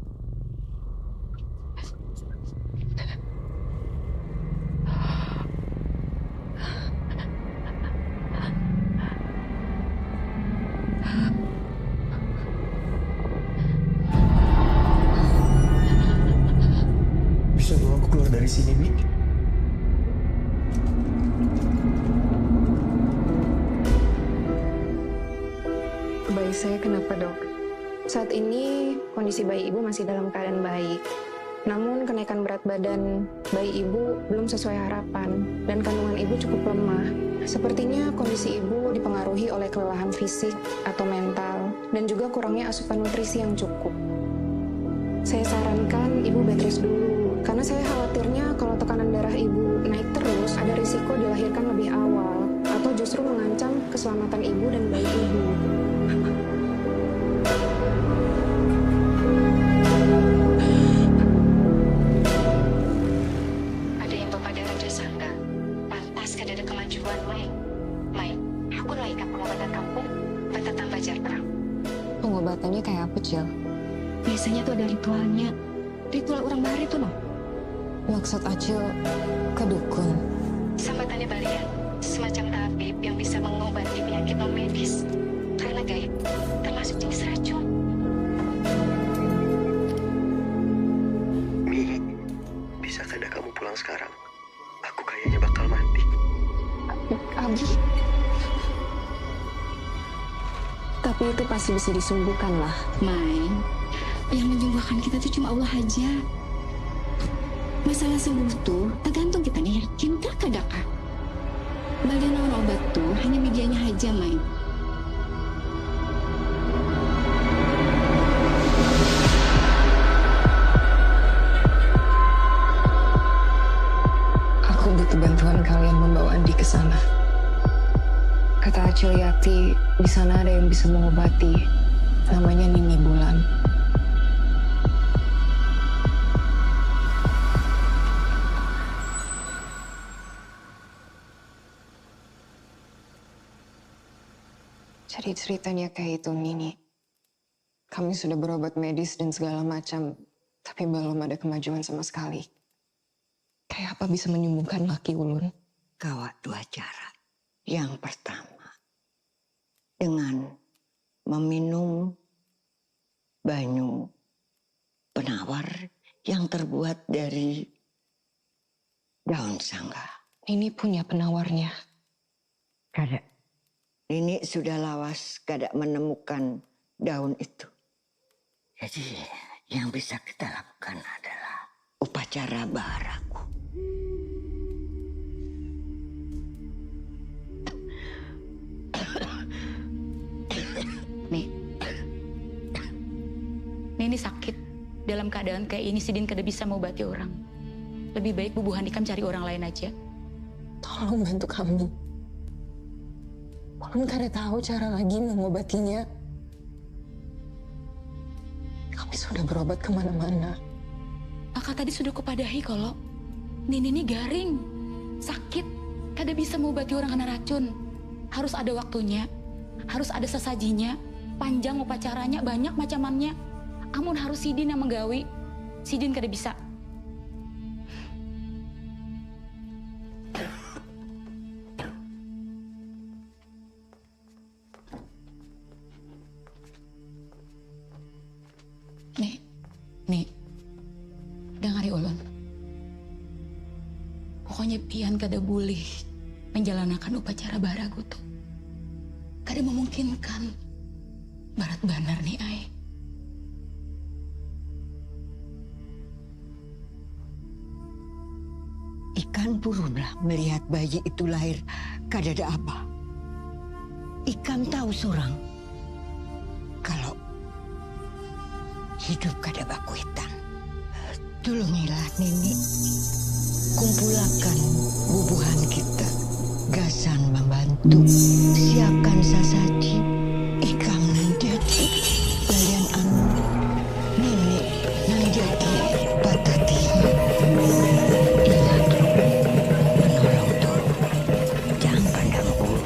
di sini, Bi? Bayi saya kenapa, Dok? Saat ini kondisi bayi ibu masih dalam keadaan baik. Namun kenaikan berat badan bayi ibu belum sesuai harapan dan kandungan ibu cukup lemah. Sepertinya kondisi ibu dipengaruhi oleh kelelahan fisik atau mental dan juga kurangnya asupan nutrisi yang cukup. Saya sarankan ibu bed rest dulu karena saya khawatirnya kalau tekanan darah ibu naik terus ada risiko dilahirkan lebih awal atau justru mengancam keselamatan ibu dan bayi ibu. Ada yang Bapak ada rasa nggak? Pantas kada ada kemajuan, Mai. Mai, aku laikan pengobatan kampung, bata tambah jar perang. Pengobatannya kayak apa, Cil? Biasanya tuh ada ritualnya. Ritual orang bahari tuh, no. Maksud Acil ke dukun? Sambatannya balian, semacam tabib yang bisa mengobati penyakit non medis. Karena gaib, termasuk jenis racun. Mi, bisa kada kamu pulang sekarang? Aku kayaknya bakal mati. Abi. Tapi itu pasti bisa disembuhkan lah. Mai, yang menyembuhkan kita tuh cuma Allah aja. Masalah sembuh tuh tergantung kita nih yakin kah kada kah. Bagian orang obat tuh hanya medianya aja, Mai. Aku butuh bantuan kalian membawa Andi ke sana. Kata Acil Yati, di sana ada yang bisa mengobati. Namanya Nini Bulan. Jadi ceritanya kayak itu, Nini. Kami sudah berobat medis dan segala macam, tapi belum ada kemajuan sama sekali. Kayak apa bisa menyembuhkan Laki Ulun? Kawat dua cara. Yang pertama, dengan meminum banyu penawar yang terbuat dari daun sangga. Ini punya penawarnya. Kada. Ini sudah lawas kada menemukan daun itu. Jadi yang bisa kita lakukan adalah upacara baharaku. Nih, Nini sakit. Dalam keadaan kayak ini Sidin kada bisa mengobati orang. Lebih baik Bu Handikam cari orang lain aja. Tolong bantu kami. Ulun kada tahu cara lagi mengobatinya. Kami sudah berobat kemana-mana. Maka tadi sudah kupadahi kalau Nini ini garing, sakit, kada bisa mengobati orang kena racun. Harus ada waktunya, harus ada sesajinya, panjang upacaranya, banyak macamannya. Amun harus Sidin yang menggawi, Sidin kada bisa. Nih, dengari ulun. Pokoknya pian kada boleh menjalankan upacara baragu tuh. Kada memungkinkan. Barat benar nih, Ai. Ikan purunlah melihat bayi itu lahir kada ada apa. Ikan tahu seorang kalau hidup kada bakuitan. Tolongilah Nini, kumpulakan bubuhan kita. Gasan membantu, siapkan sasaji. Ikam nang jadi balian anu, Nini nang jadi patati. Ingat, menolong tuh, jangan pandang bulu.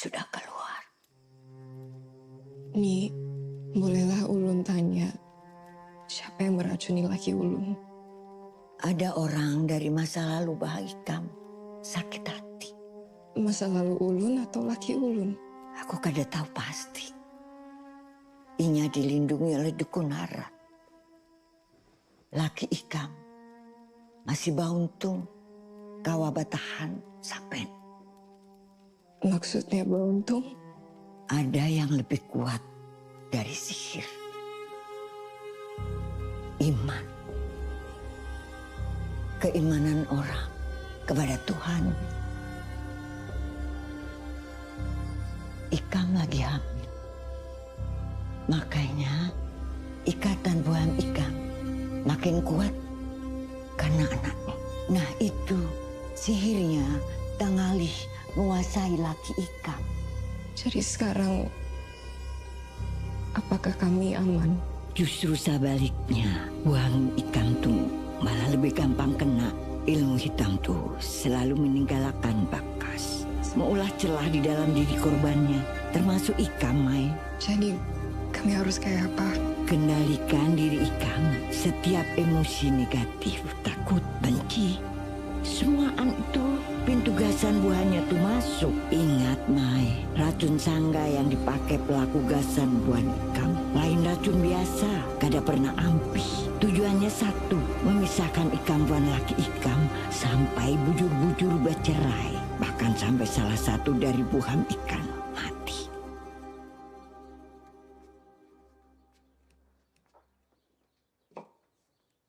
sudah keluar. Mi, bolehlah Ulun tanya, siapa yang meracuni laki Ulun? Ada orang dari masa lalu Ikam sakit hati. Masa lalu Ulun atau laki Ulun? Aku kada tahu pasti. Inya dilindungi oleh dukun Harat. Laki Ikam masih bauntung kawa batahan sapen. Maksudnya bauntung? Ada yang lebih kuat dari sihir. Iman. Keimanan orang kepada Tuhan. Ikam lagi hamil. Makanya ikatan buaham Ikam makin kuat karena anaknya. Nah itu sihirnya tangalih menguasai laki Ikam. Jadi sekarang, apakah kami aman? Justru sebaliknya, buang Ikam tuh malah lebih gampang kena. Ilmu hitam tuh selalu meninggalkan bakas. Mengulah celah di dalam diri korbannya, termasuk Ikam, Mai. Jadi kami harus kayak apa? Kendalikan diri Ikam. Setiap emosi negatif, takut, benci, semuaan itu pintu gasan buahnya tuh masuk. Ingat, Mai, racun sangga yang dipakai pelaku gasan buah Ikam lain racun biasa, kada pernah ampi. Tujuannya satu, memisahkan Ikam buah laki Ikam sampai bujur-bujur bercerai. Bahkan sampai salah satu dari buaham ikan mati.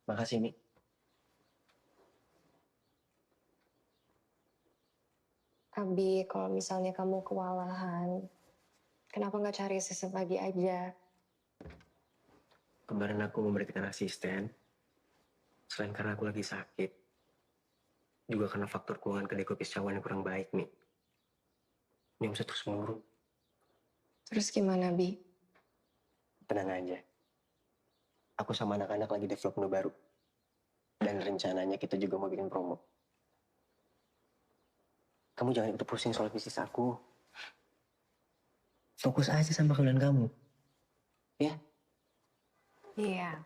Makasih, Mi. Abi, kalau misalnya kamu kewalahan, kenapa nggak cari asisten lagi aja? Kemarin aku memberitakan asisten, selain karena aku lagi sakit, juga karena faktor keuangan kedai kopi Cawan yang kurang baik, Mi. Ini omset terus menurun. Terus gimana, Bi? Tenang aja. Aku sama anak-anak lagi develop menu baru. Dan rencananya kita juga mau bikin promo. Kamu jangan ikut pusing soal bisnis aku. Fokus aja sama kalian kamu. Ya? Iya.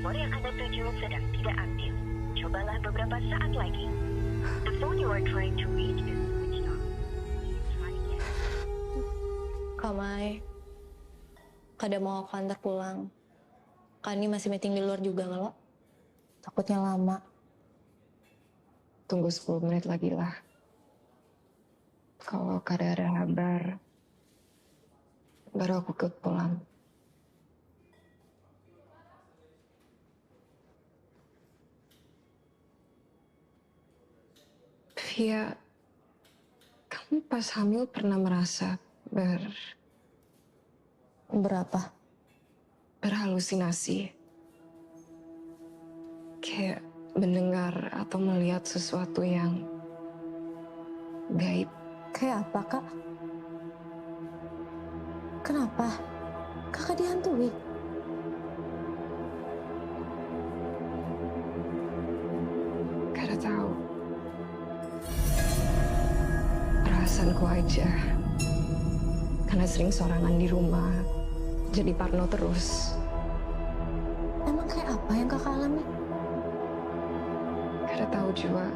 Nomor yang Anda tuju sedang tidak aktif. Cobalah beberapa saat lagi. The phone you are trying to reach is switched off. Try again. Kak Mai, kadang mau aku antar pulang. Kak ini masih meeting di luar juga kalau takutnya lama. Tunggu 10 menit lagi lah. Kalau kada ada kabar, baru aku ikut pulang. Via, kamu pas hamil pernah merasa berapa? Berhalusinasi. Kayak mendengar atau melihat sesuatu yang gaib. Kayak apa, Kak? Kenapa? Kakak dihantui? Kada tahu. Perasaanku aja. Karena sering sorangan di rumah, jadi parno terus. Emang kayak apa yang kakak alami? Kada tahu juga.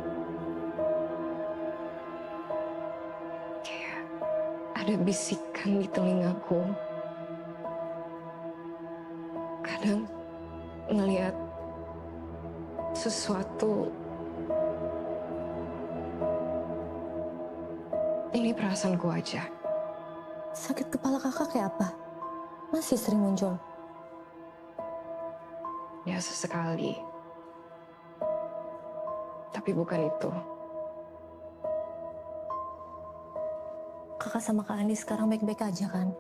Kayak ada bisikan di telingaku. Kadang ngelihat sesuatu. Ini perasaanku aja. Sakit kepala kakak kayak apa? Masih sering muncul? Ya sesekali. Tapi bukan itu. Kakak sama Kak Andi sekarang baik-baik aja kan?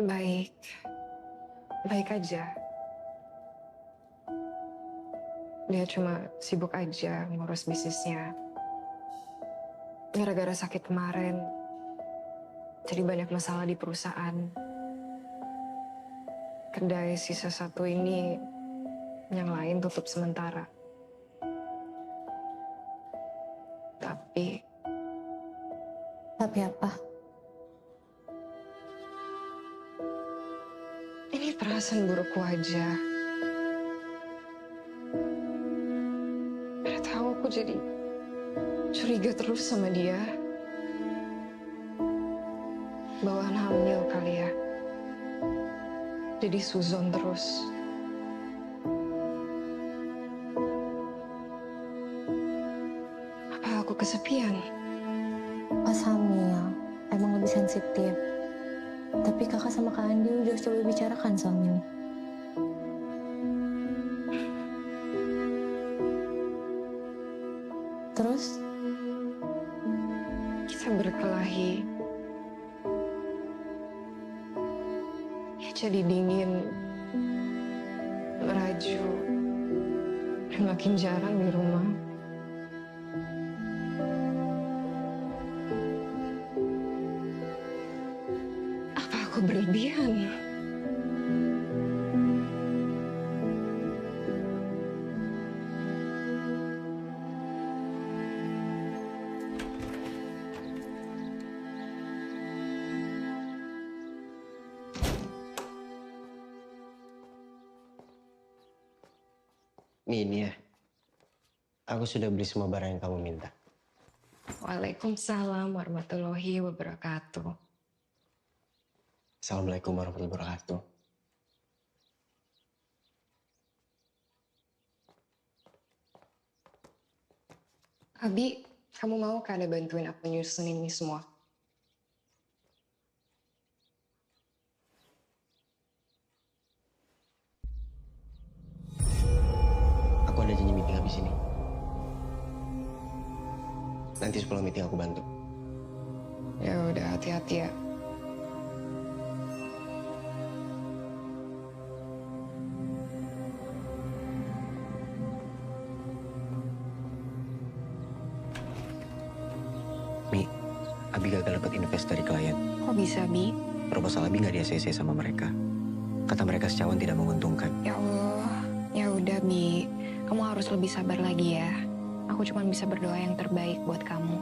Baik. Baik aja. Dia cuma sibuk aja ngurus bisnisnya. Gara-gara sakit kemarin, jadi banyak masalah di perusahaan. Kedai sisa satu ini, yang lain tutup sementara. Tapi apa? Ini perasaan burukku aja. Pada tahu aku jadi curiga terus sama dia. Bawaan hamil kali ya. Jadi suzon terus. Apa aku kesepian? Pas hamil, emang lebih sensitif. Tapi kakak sama Kak Andi udah coba bicarakan soal ini. Terus? Kita berkelahi. Ya jadi dingin, meraju, dan makin jarang di rumah. Apa aku berlebihan? Ini ya, aku sudah beli semua barang yang kamu minta. Waalaikumsalam warahmatullahi wabarakatuh. Assalamualaikum warahmatullahi wabarakatuh. Abi, kamu mau kada bantuin aku nyusun ini semua? Aku ada janji meeting habis ini. Nanti setelah meeting aku bantu. Ya udah, hati-hati ya. Mi, Abi gagal dapat invest dari klien. Kok bisa, Bi? Proposal Abi nggak di-ACC sama mereka. Kata mereka secawan tidak menguntungkan. Ya Allah, ya udah Bi. Kamu harus lebih sabar lagi ya. Aku cuma bisa berdoa yang terbaik buat kamu.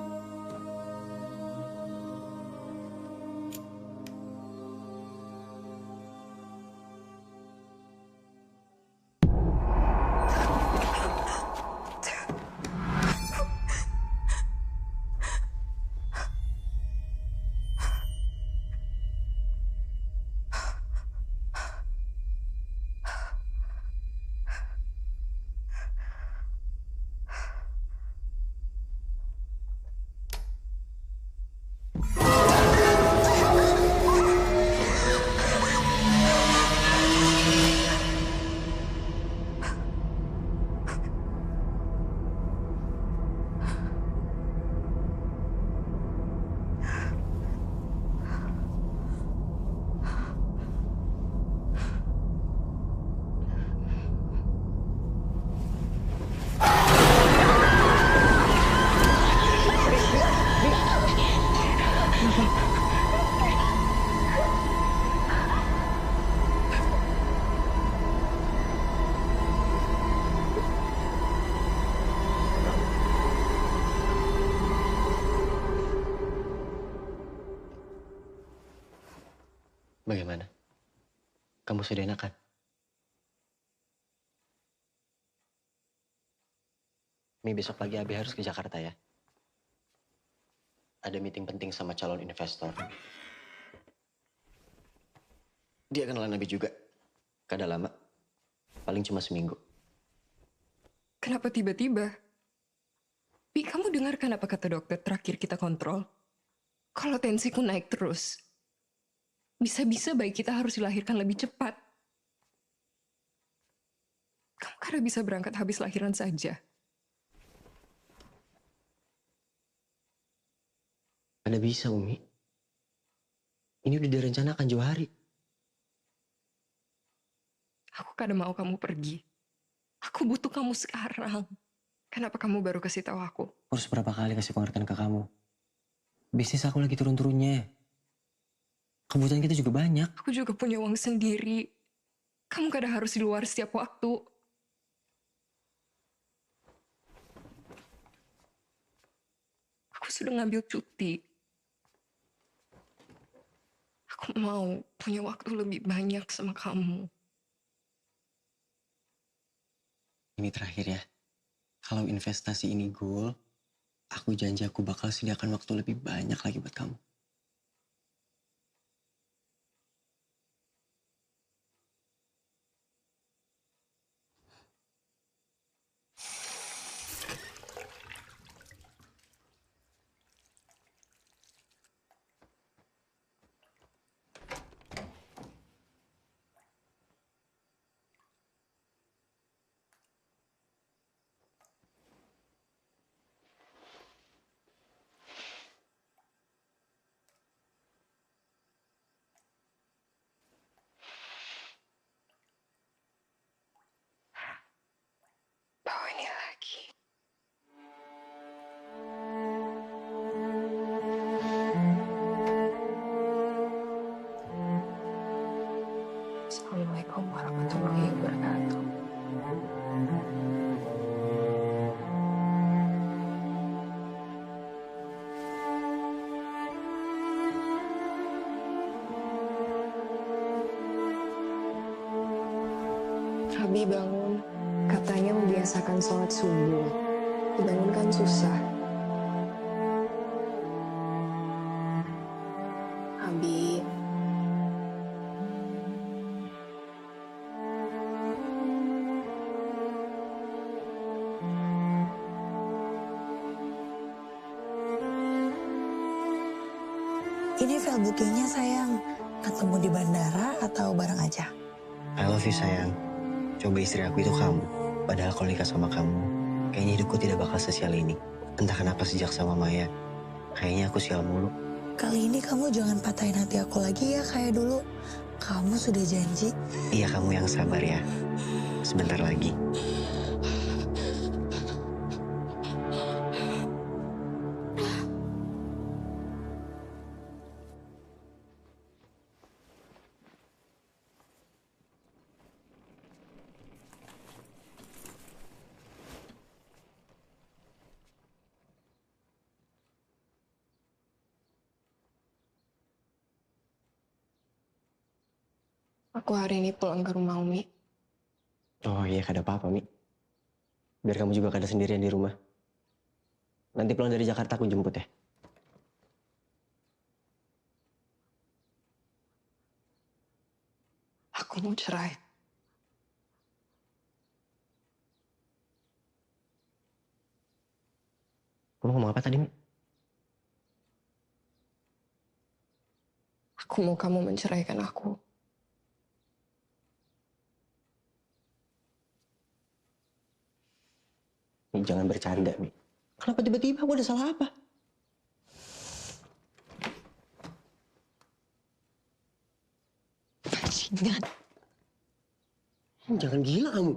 Bagaimana? Kamu sudah enakan? Mi, besok pagi Abi harus ke Jakarta ya. Ada meeting penting sama calon investor. Dia kenalan Abi juga. Kada lama. Paling cuma seminggu. Kenapa tiba-tiba? Pi, kamu dengarkan apa kata dokter terakhir kita kontrol? Kalau tensiku naik terus, bisa-bisa bayi kita harus dilahirkan lebih cepat. Kamu kada bisa berangkat habis lahiran saja. Ada bisa, Umi. Ini udah direncanakan jauh hari. Aku kada mau kamu pergi. Aku butuh kamu sekarang. Kenapa kamu baru kasih tahu aku? Harus berapa kali kasih pengertian ke kamu? Bisnis aku lagi turun-turunnya. Kebutuhan kita juga banyak. Aku juga punya uang sendiri. Kamu kada harus di luar setiap waktu. Aku sudah ngambil cuti. Aku mau punya waktu lebih banyak sama kamu. Ini terakhir ya. Kalau investasi ini goal, aku janji aku bakal sediakan waktu lebih banyak lagi buat kamu. Bawa ini lagi. Assalamualaikum warahmatullahi wabarakatuh. Abi bangun. Katanya membiasakan sholat subuh. Dibangunkan susah. Abi. Ini file bookingnya sayang. Ketemu di bandara atau bareng aja? I love you sayang. Coba istri aku itu kamu. Padahal kalau nikah sama kamu, kayaknya hidupku tidak bakal sesial ini. Entah kenapa sejak sama Maya, kayaknya aku sial mulu. Kali ini kamu jangan patahin hati aku lagi ya kayak dulu. Kamu sudah janji. Iya, kamu yang sabar ya. Sebentar lagi. Aku hari ini pulang ke rumah Umi. Oh iya, kada apa-apa, Mi. Biar kamu juga kada sendirian di rumah. Nanti pulang dari Jakarta aku jemput ya. Aku mau cerai. Kamu ngomong apa tadi, Mi? Aku mau kamu menceraikan aku. Mi, jangan bercanda, Mi. Kenapa tiba-tiba aku ada salah apa? Bajingan. Jangan gila kamu.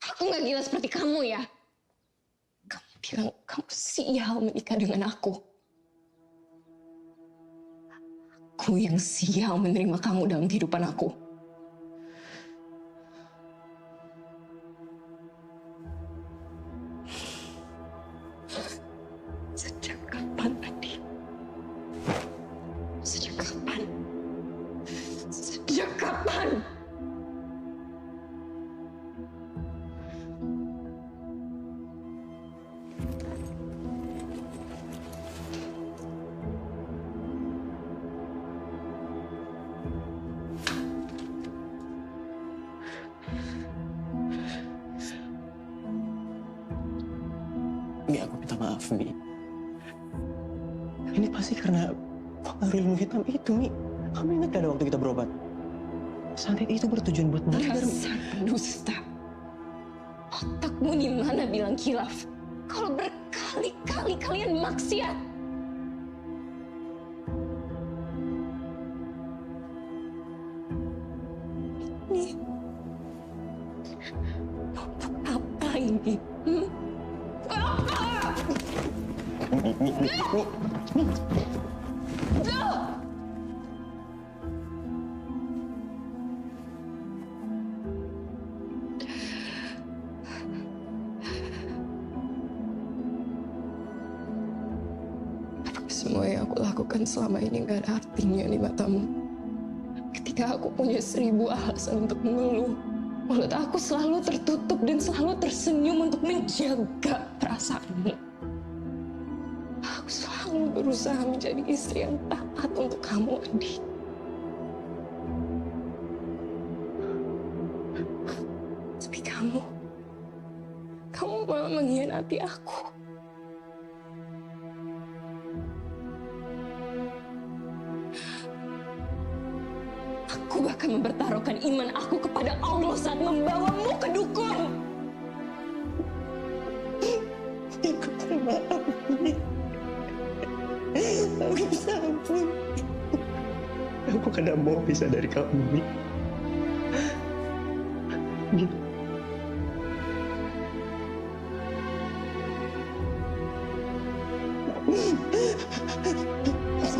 Aku nggak gila seperti kamu ya. Kamu bilang kamu sial menikah dengan aku. Aku yang sial menerima kamu dalam kehidupan aku. Sejak kapan, Adi? Sejak kapan? Sejak kapan? Mi, aku minta maaf, Mi. Ini pasti karena pengaruh ilmu hitam itu, Mi. Kamu ingat gak ada waktu kita berobat? Santet itu bertujuan buat mencegah. Dasar pendusta. Otakmu di mana bilang khilaf? Kalau berkali-kali kalian maksiat. Ini untuk apa ini? Apa? Semua yang aku lakukan selama ini gak ada artinya di matamu. Ketika aku punya 1000 alasan untuk mengeluh, mulut aku selalu tertutup dan selalu tersenyum untuk menjaga perasaanmu. Aku selalu berusaha menjadi istri yang taat untuk kamu, Adi. Tapi kamu malah mengkhianati aku. Aku bahkan mempertaruhkan iman aku kepada Allah saat membawamu ke dukun. Aku minta maaf, Mi. Aku minta ampun. Aku kan gak mau pisah dari kamu, Mi. Gitu.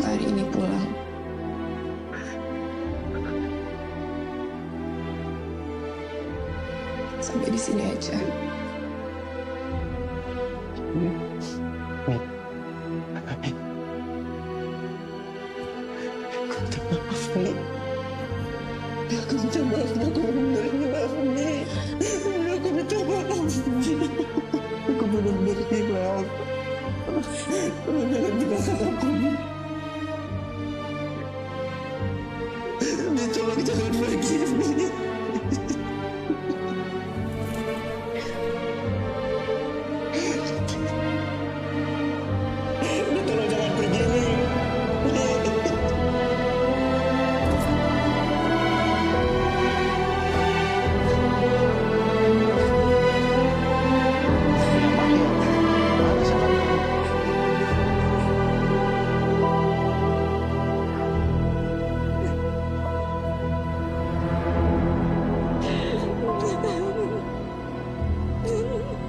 Hari ini pulang. Sampai di sini aja. Mi. Aku minta maaf, Mi. Aku benar-benar hilaf, Mi. Aku minta maaf, Mi. Aku benar-benar hilaf. Tolong jangan tinggalkan aku, Mi. Mi, tolong jangan pergi, Mi.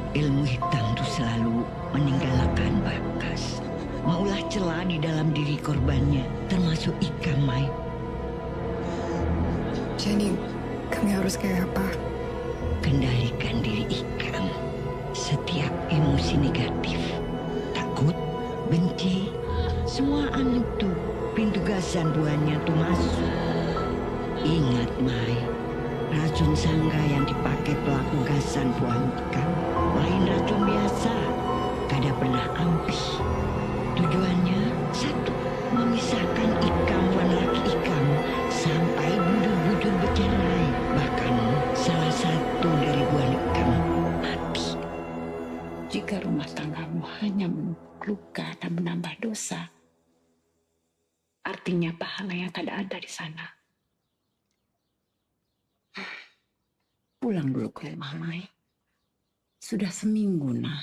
Ilmu hitam itu selalu meninggalkan bekas. Maulah celah di dalam diri korbannya, termasuk Ika, Mai. Jadi, kami harus kayak apa? Kendalikan diri Ika. Setiap emosi negatif, takut, benci, semua itu pintu gasan buahnya tuh masuk. Ingat, Mai, racun sangga yang dipakai pelaku gasan buah Ika lain racun biasa, kada pernah ampuh. Tujuannya satu, memisahkan Ikam dan laki Ikam sampai bujur-bujur bercerai. Bahkan salah satu dari buah Ikam mati. Jika rumah tanggamu hanya menumpuk luka dan menambah dosa, artinya tidak ada di sana. Pulang dulu ke rumah, Mai. Sudah seminggu, nah.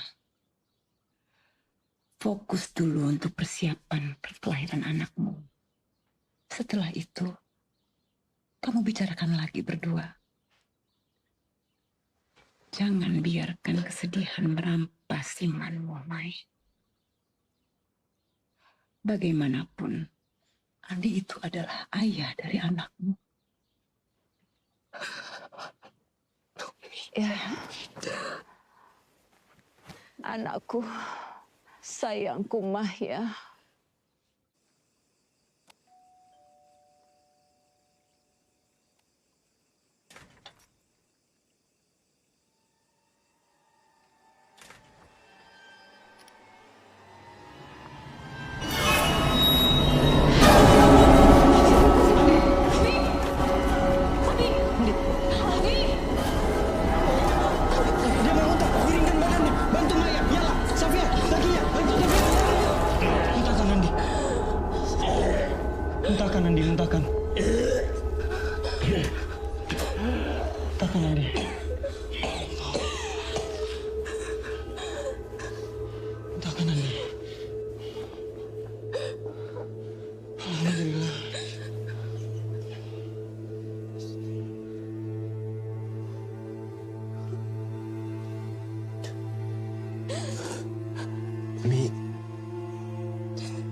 Fokus dulu untuk persiapan perkelahiran anakmu. Setelah itu, kamu bicarakan lagi berdua. Jangan biarkan kesedihan merampas imanmu, Mai. Bagaimanapun, Andi itu adalah ayah dari anakmu. Ya, anakku, sayangku Mah ya.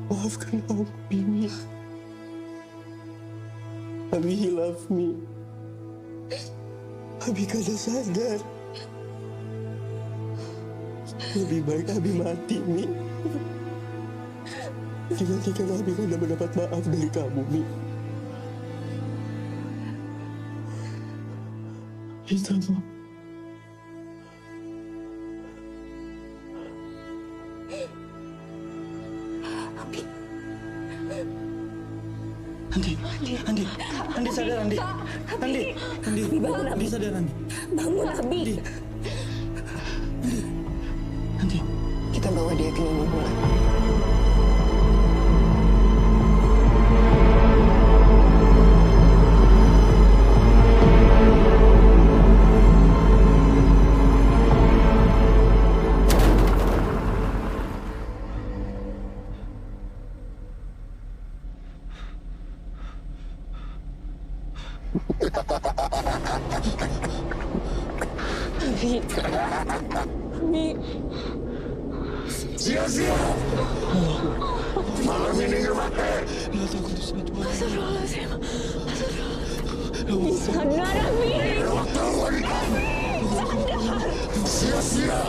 Maafkan aku, Mimi. Abi hilaf, Mi. Abi kada sadar. Lebih baik Abi mati, Mi. Dibandingkan Abi kada mendapat maaf dari kamu, Mi. Minta maaf. Andi sadar, Andi. Andi bangun, Andi sadar, Andi. Bangun, Abi. Andi, kita bawa dia ke rumah bulan. Mi. Sia-sia. Malam ini mati. Astagfirullahaladzim. Sadar, Mi. Sia-sia.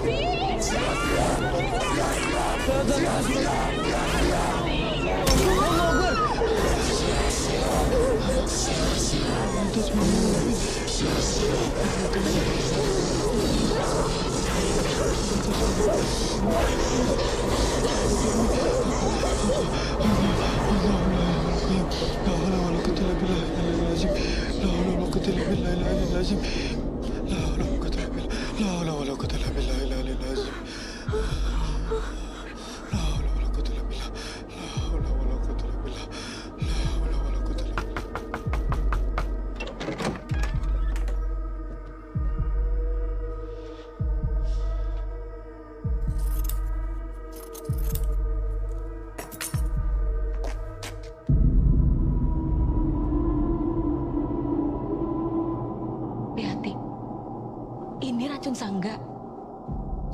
Sangga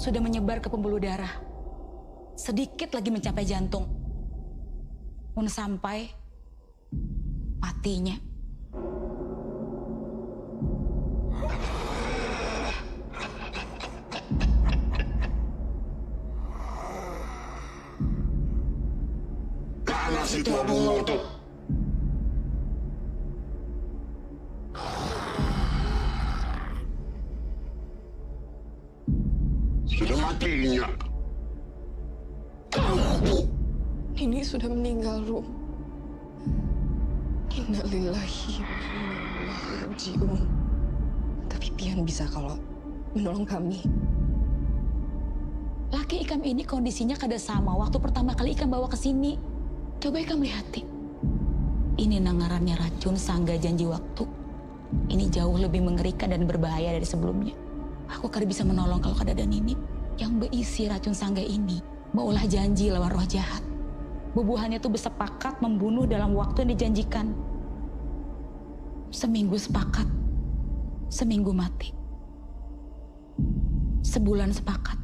sudah menyebar ke pembuluh darah. Sedikit lagi mencapai jantung. Mun sampai matinya. Karena si tua bungo itu. Sudah matinya. Ini sudah meninggal, Rum. Innalillahi wa inna ilaihi raji'un. Tapi Pian bisa kalau menolong kami. Laki Ikam ini kondisinya kada sama waktu pertama kali Ikam bawa ke sini. Coba Ikam lihat, Ini nangarannya racun sangga janji waktu. Ini jauh lebih mengerikan dan berbahaya dari sebelumnya. Aku kada bisa menolong kalau keadaan ini. Yang berisi racun sangga ini maulah janji lawan roh jahat. Bubuhannya tuh bersepakat membunuh dalam waktu yang dijanjikan. Seminggu sepakat, seminggu mati. Sebulan sepakat,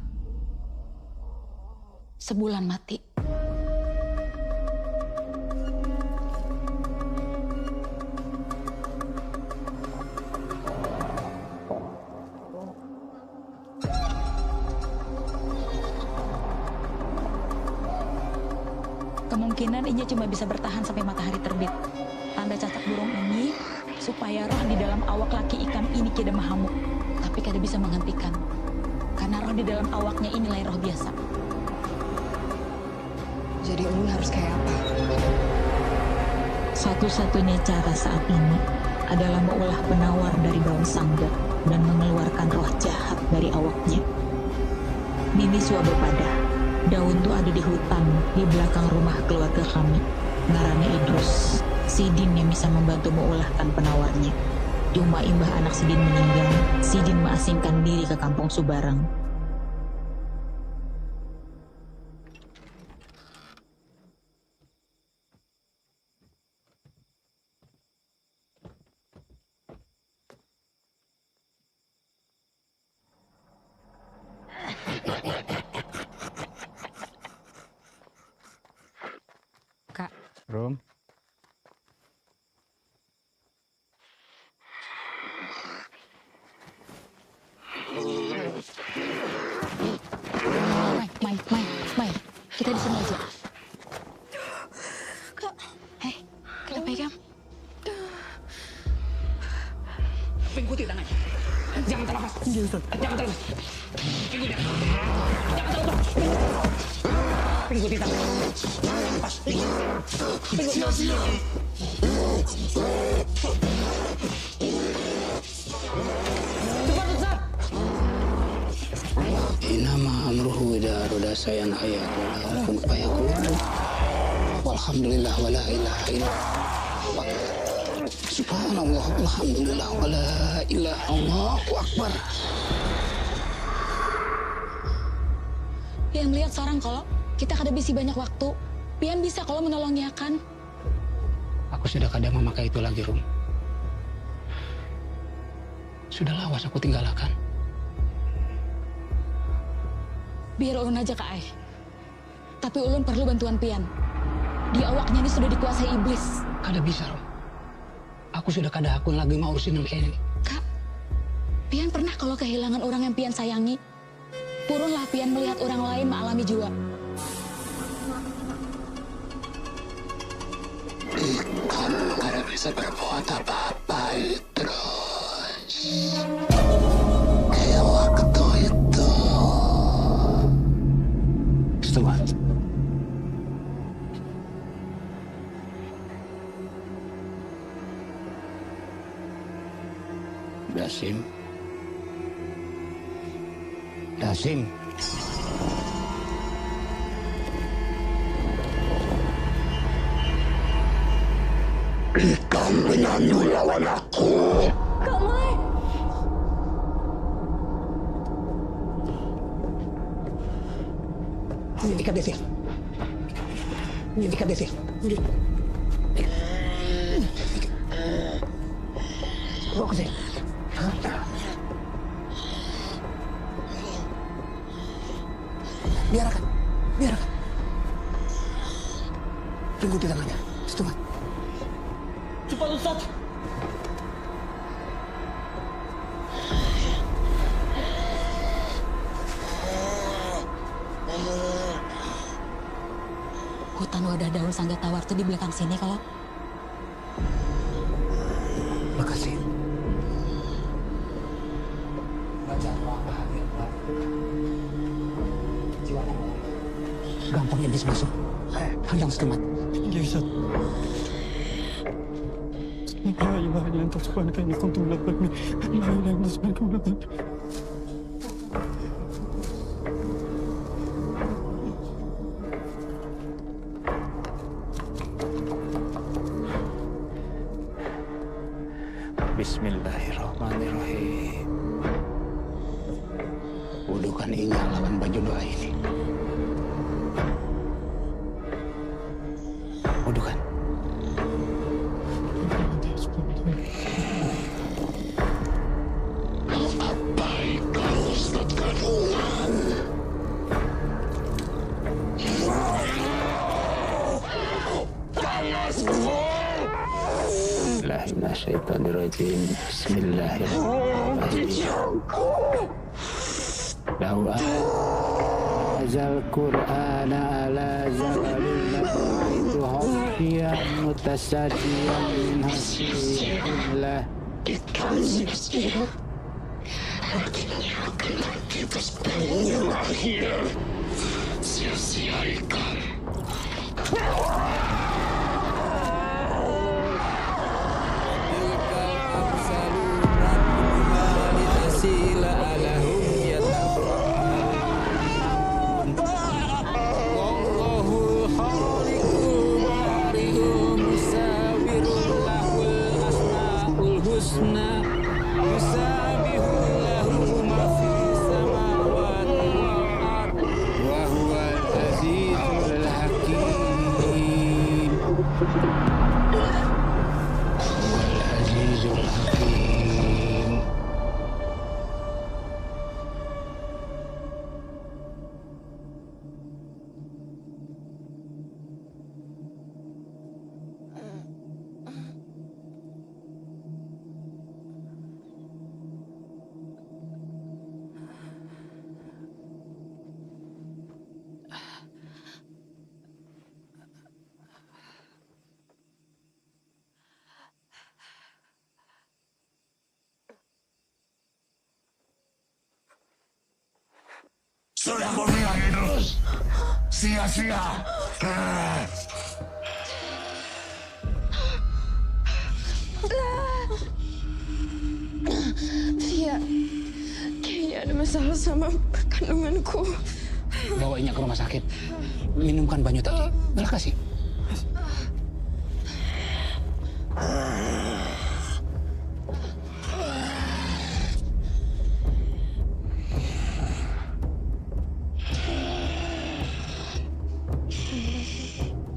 sebulan mati. Kemungkinan Inya cuma bisa bertahan sampai matahari terbit. Tanda cacat burung ini supaya roh di dalam awak laki ikan ini kada mahamuk. Tapi kada bisa menghentikan. Karena roh di dalam awaknya inilah roh biasa. Jadi Umi harus kayak apa? Satu-satunya cara saat ini adalah mengolah penawar dari daun sangga dan mengeluarkan roh jahat dari awaknya. Mimi Swabepada. Daun tuh ada di hutan di belakang rumah keluarga kami. Ngarannya Idrus. Sidin yang bisa membantu mengolahkan penawarnya. Cuma imbah anak Sidin meninggal, Sidin mengasingkan diri ke kampung Subarang. Kak. Rom. Mai, kita di sini aja. Kak, hei, kita pegang. Ikuti tangannya. Jangan terlepas. Jangan terlepas. Ikuti. Jangan terlepas. Ikuti tangannya. Jangan lepas. Ikuti. Cepat, Ustaz. Inama amruhu idza arada sayan ayakun kun fayakun. Walhamdulillah wala ilaha illallah. Subhanallah walhamdulillah wala ilaha Allahu akbar. Pian lihat sekarang kalau kita kada bisi banyak waktu. Pian bisa kalau menolongnya kan? Aku sudah kada memakai itu lagi, Rum. Sudah lawas aku tinggalkan. Biar ulun aja Kak Ai. Tapi ulun perlu bantuan Pian. Di awaknya ini sudah dikuasai iblis. Kada bisa, Rom. Aku sudah kada hakun lagi mau urusin yang kayak ini. Kak, Pian pernah kalau kehilangan orang yang Pian sayangi. Purunlah Pian melihat orang lain mengalami jua. Kamu kada bisa berbuat apa-apa terus. Kayak waktu itu. Tuhan. Dasim. Kamu menyanyi lawan aku. Kamai. Ikat dia. Ikat dia. Bawa ke sini. Biarkan. Tunggu di tangannya. Cepat. Cepat, Ustaz. Hutan wadah daun sangga tawar tuh di belakang sini kalau. Makasih. Gampang iblis masuk. Hadang sekemat. Ya, Ustaz. La ilaha illa anta subhanaka inni kuntu minadh dhalimin. La ilaha illa anta subhanaka minadh dhalimin. Bismillahirrahmanirrahim. Wudukan Inya lawan baju doa ini. Wudukan. Bismillahirrahmanirrahim. Bismillahirrahmanirrahim. Lau azal Qur'ana ala zabalin itu hafiyan mutasajiyan min hasilillah. Akhirnya kita sepenuhnya lahir. Sia-sia ikan. Sudah kau bilang Idrus, sia-sia. Via, kayaknya ada masalah sama kandunganku. Bawa Inya ke rumah sakit. Minumkan banyu tadi. Malah kasih.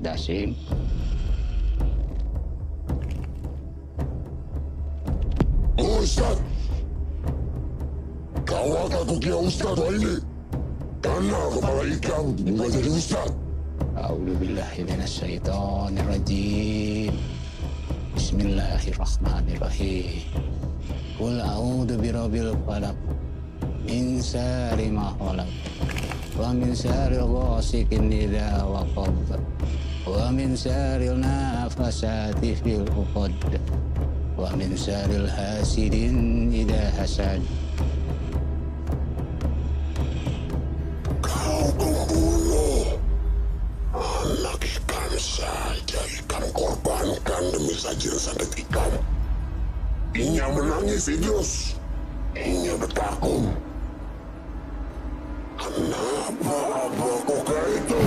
Dasim. Ustaz, kawat aku kira Ustaz ini. Karena kepala ikan bukan jadi Ustaz. A'udzubillahi minasyaitonirrajim. Bismillahirrahmanirrahim. Qul a'udzu birabbil falaq. Min syarri ma khalaq. Wa min syarri ghasiqin idza waqab. Wa min syarril nafasati fil 'uqad. Wa min syarril hasidin idza hasad. Kau pembunuh. Anak ikan saja ikan korbankan demi sajian santet ikan. Inya menangis Idrus. Inya bertakung. Kenapa abang kau itu?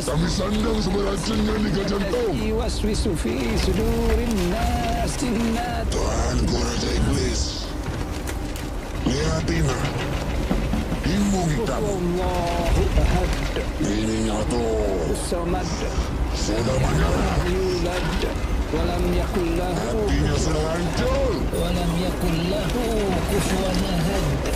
Kami sandang seberacun yang di jantung. Waswisu fi sudurin nas jinnat. Tuhan Raja Iblis. Lihatina. Ilmu hitam. Allahu ahad. Ininya tuh. Samad. Sudah menyala. Yulad. Walam yakul lahu. Hatinya sudah hancur. Walam yakul lahu kufuwan ahad.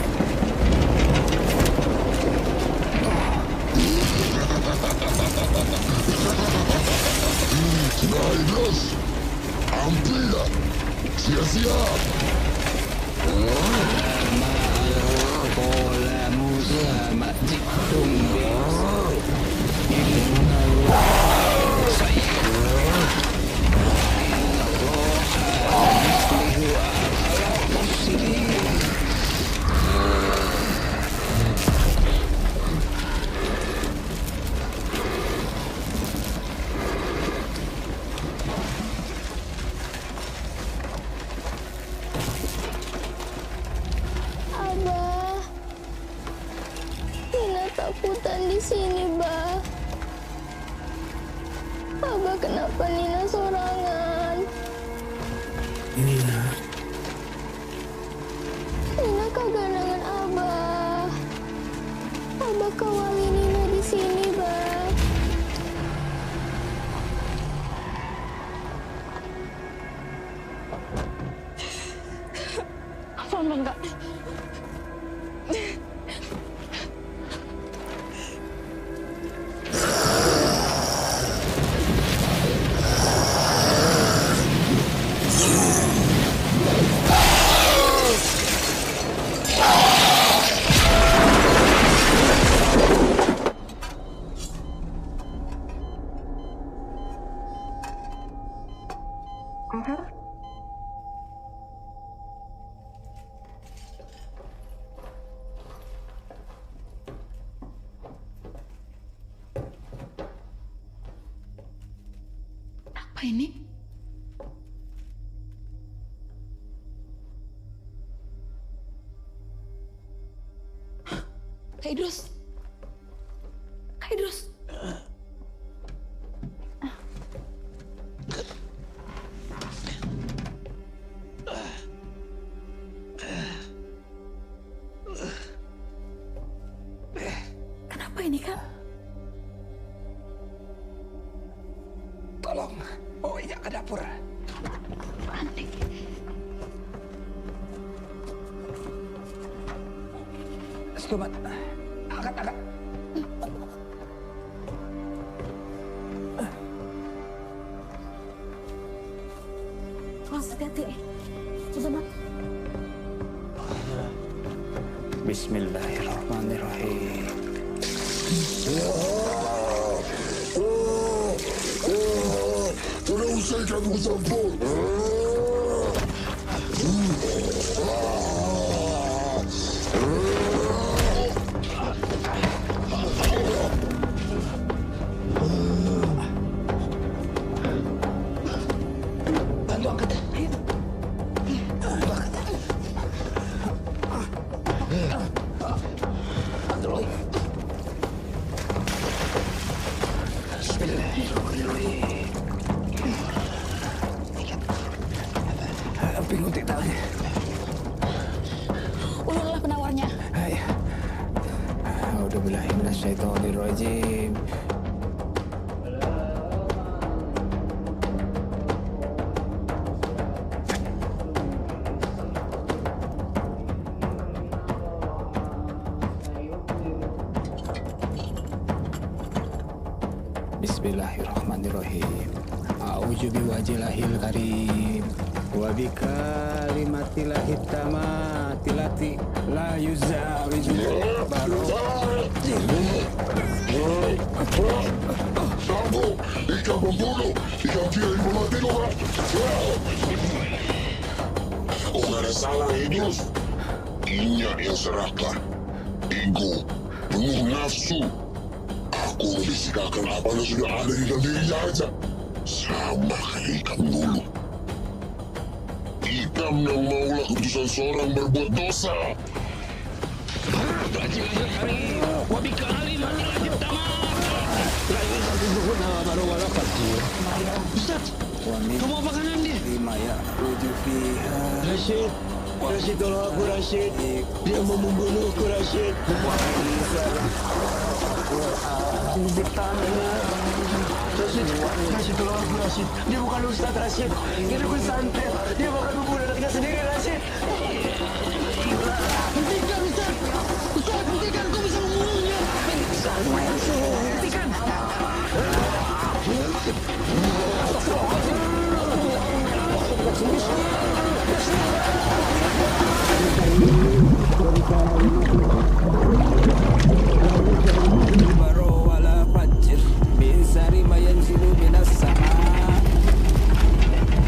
Nah, Idrus, hampir sia-sia. Qala Musa ma'jitum ketakutan di sini, Bah. Abah kenapa Nina sorangan? Nina. Nina kagak nangan Abah. Abah kawali Nina di sini, Bah. Mama enggak. Apa ini? Kak Idrus. Kak Idrus. Kenapa ini, Kak? Tolong, bawa Iya ke dapur. Panik. Selamat. Angkat. Mas, hati-hati. Coba, Mak. Bismillahirrahmanirrahim. Sudah usai kamu campur. Bantu angkat. Ayo. Bismillahirrahmanirrahim. Bingung tidak tahu. Ulurlah penawarnya. Hai. A'udzubillahi minasyaitonirrajim. Bismillahirrahmanirrahim. A'udzu biwajhillahil karim wa bikalimatillahi tammati lati la yuzawizu baru. Sambo, ikan pembunuh, ikan kiai memati orang. Oh, gak ada salah, Idrus. Inya yang serakah. Ego, penuh nafsu. Aku membisikakan apa yang sudah ada di dalam dirinya aja. Sama kayak Ikam dulu. Ikam yang maulah keputusan seorang berbuat dosa. Ustaz, kamu apakan Andi? Rashid, tolong aku Rashid. Dia mau membunuhku Rashid. Rashid, tolong aku Rashid. Dia bukan Ustaz Rashid. Dia bukan santet. Dia bakal membunuh anaknya sendiri Rashid. Hentikan Ustaz. Ustaz, hentikan. Kau bisa membunuhnya. Hentikan. Baru wala fajr min sari ma yanzilu minas sama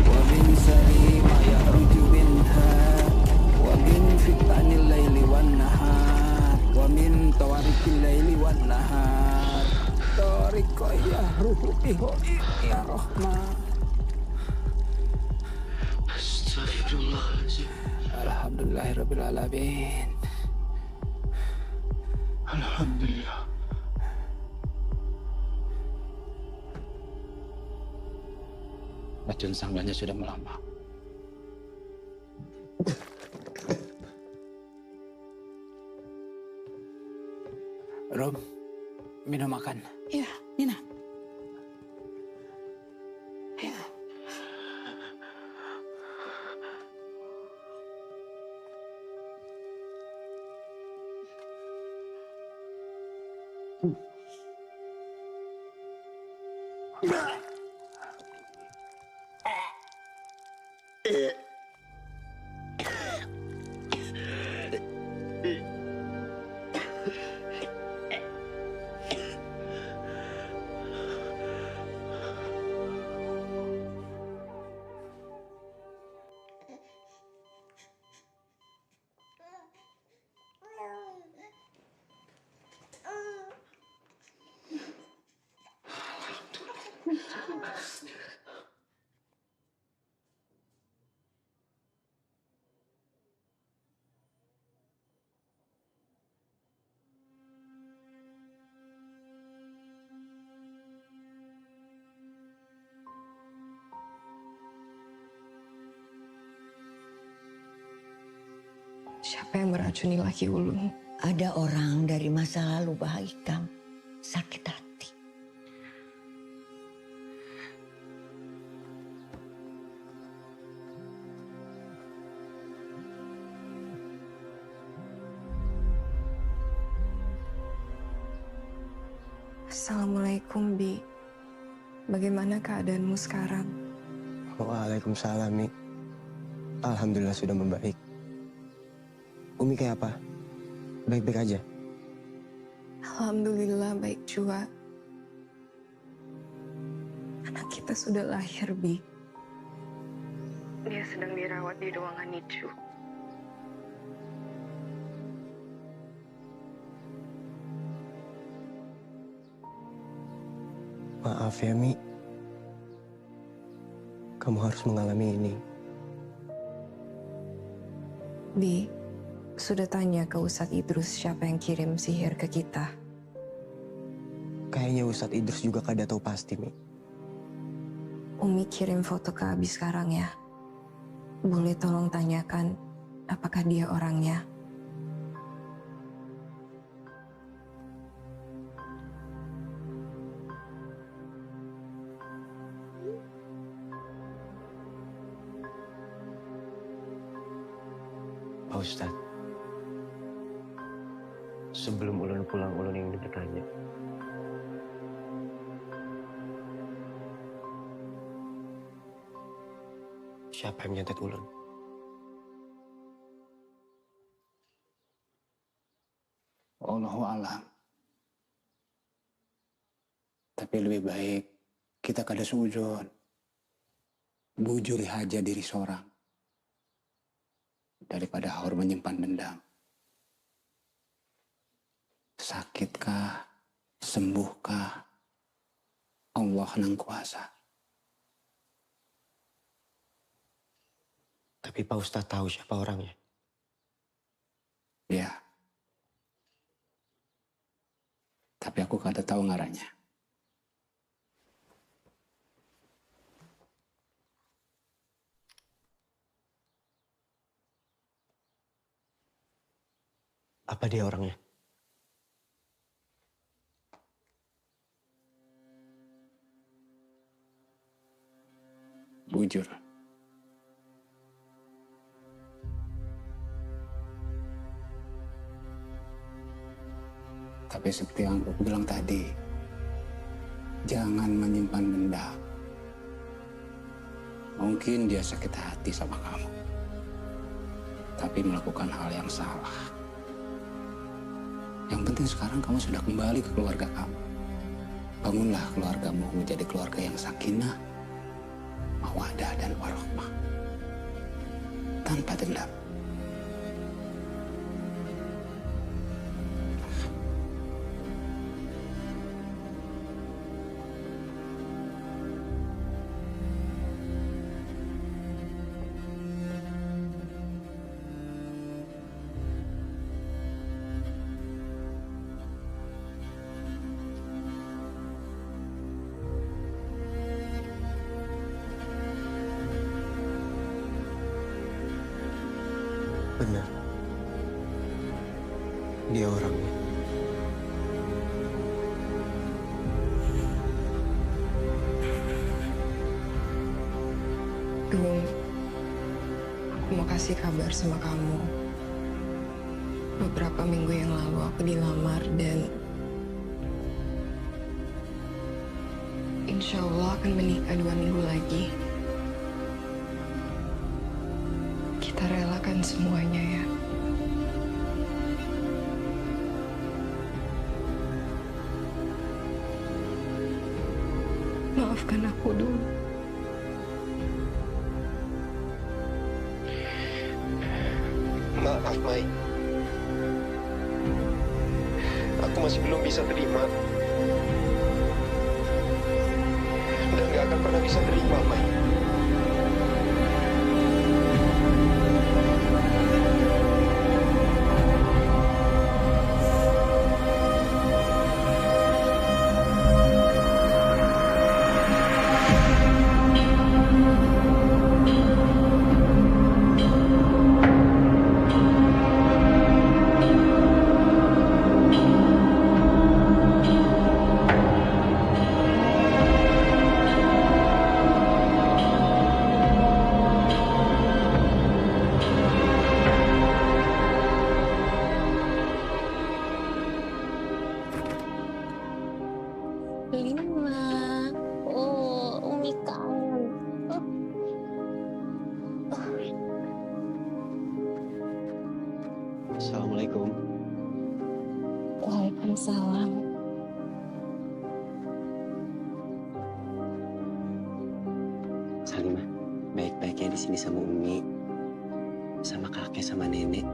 wa min sari ma yakhruju minha wa min fitnanil laili wan nahar wa min tawarikil laili wan nahar tariqa yahruhu bihi ya rahman. Astagfirullahaladzim. Alhamdulillahirrabbil alamin. Alhamdulillah. racun sangganya sudah melambang. Rom, minum makan. Iya, Nina. Siapa yang meracuni Laki Ulun? Ada orang dari masa lalu Bah Ikam sakit hati. Assalamualaikum, Bi. Bagaimana keadaanmu sekarang? Waalaikumsalam, Mi. Alhamdulillah sudah membaik. Umi kayak apa? Baik-baik aja? Alhamdulillah baik juga. Anak kita sudah lahir, Bi. Dia sedang dirawat di ruangan NICU. Maaf ya, Mi. Kamu harus mengalami ini. Bi, sudah tanya ke Ustadz Idrus siapa yang kirim sihir ke kita? Kayaknya Ustadz Idrus juga kada tahu pasti, Mi. Umi kirim foto ke Abi sekarang ya. Boleh tolong tanyakan apakah dia orangnya? Pak Ustadz, sebelum Ulun pulang, Ulun ingin bertanya. Siapa yang menyantet Ulun? Allahu alam. Tapi lebih baik kita kada sujud. Bujuri haja diri seorang. Daripada haur menyimpan dendam. Sakitkah? Sembuhkah? Allah nang kuasa. Tapi Pak Ustadz tahu siapa orangnya? Ya. Tapi aku kada tahu ngarannya. Apa dia orangnya? Bujur. Tapi seperti yang aku bilang tadi, jangan menyimpan dendam. Mungkin dia sakit hati sama kamu, tapi melakukan hal yang salah. Yang penting sekarang kamu sudah kembali ke keluarga kamu. Bangunlah keluargamu menjadi keluarga yang sakinah, mawaddah dan warahmah. Tanpa dendam. Benar. Dia orangnya. Dung, aku mau kasih kabar sama kamu. Beberapa minggu yang lalu aku dilamar dan insya Allah akan menikah 2 minggu lagi. Kita relakan semuanya ya. Maafkan aku dulu. Maaf, Mai. Aku masih belum bisa terima. Dan gak akan pernah bisa terima, Mai. Lima. Oh, Umi kangen. Assalamualaikum. Waalaikumsalam. Salimah, baik-baiknya di sini sama Umi, sama kakek, sama nenek.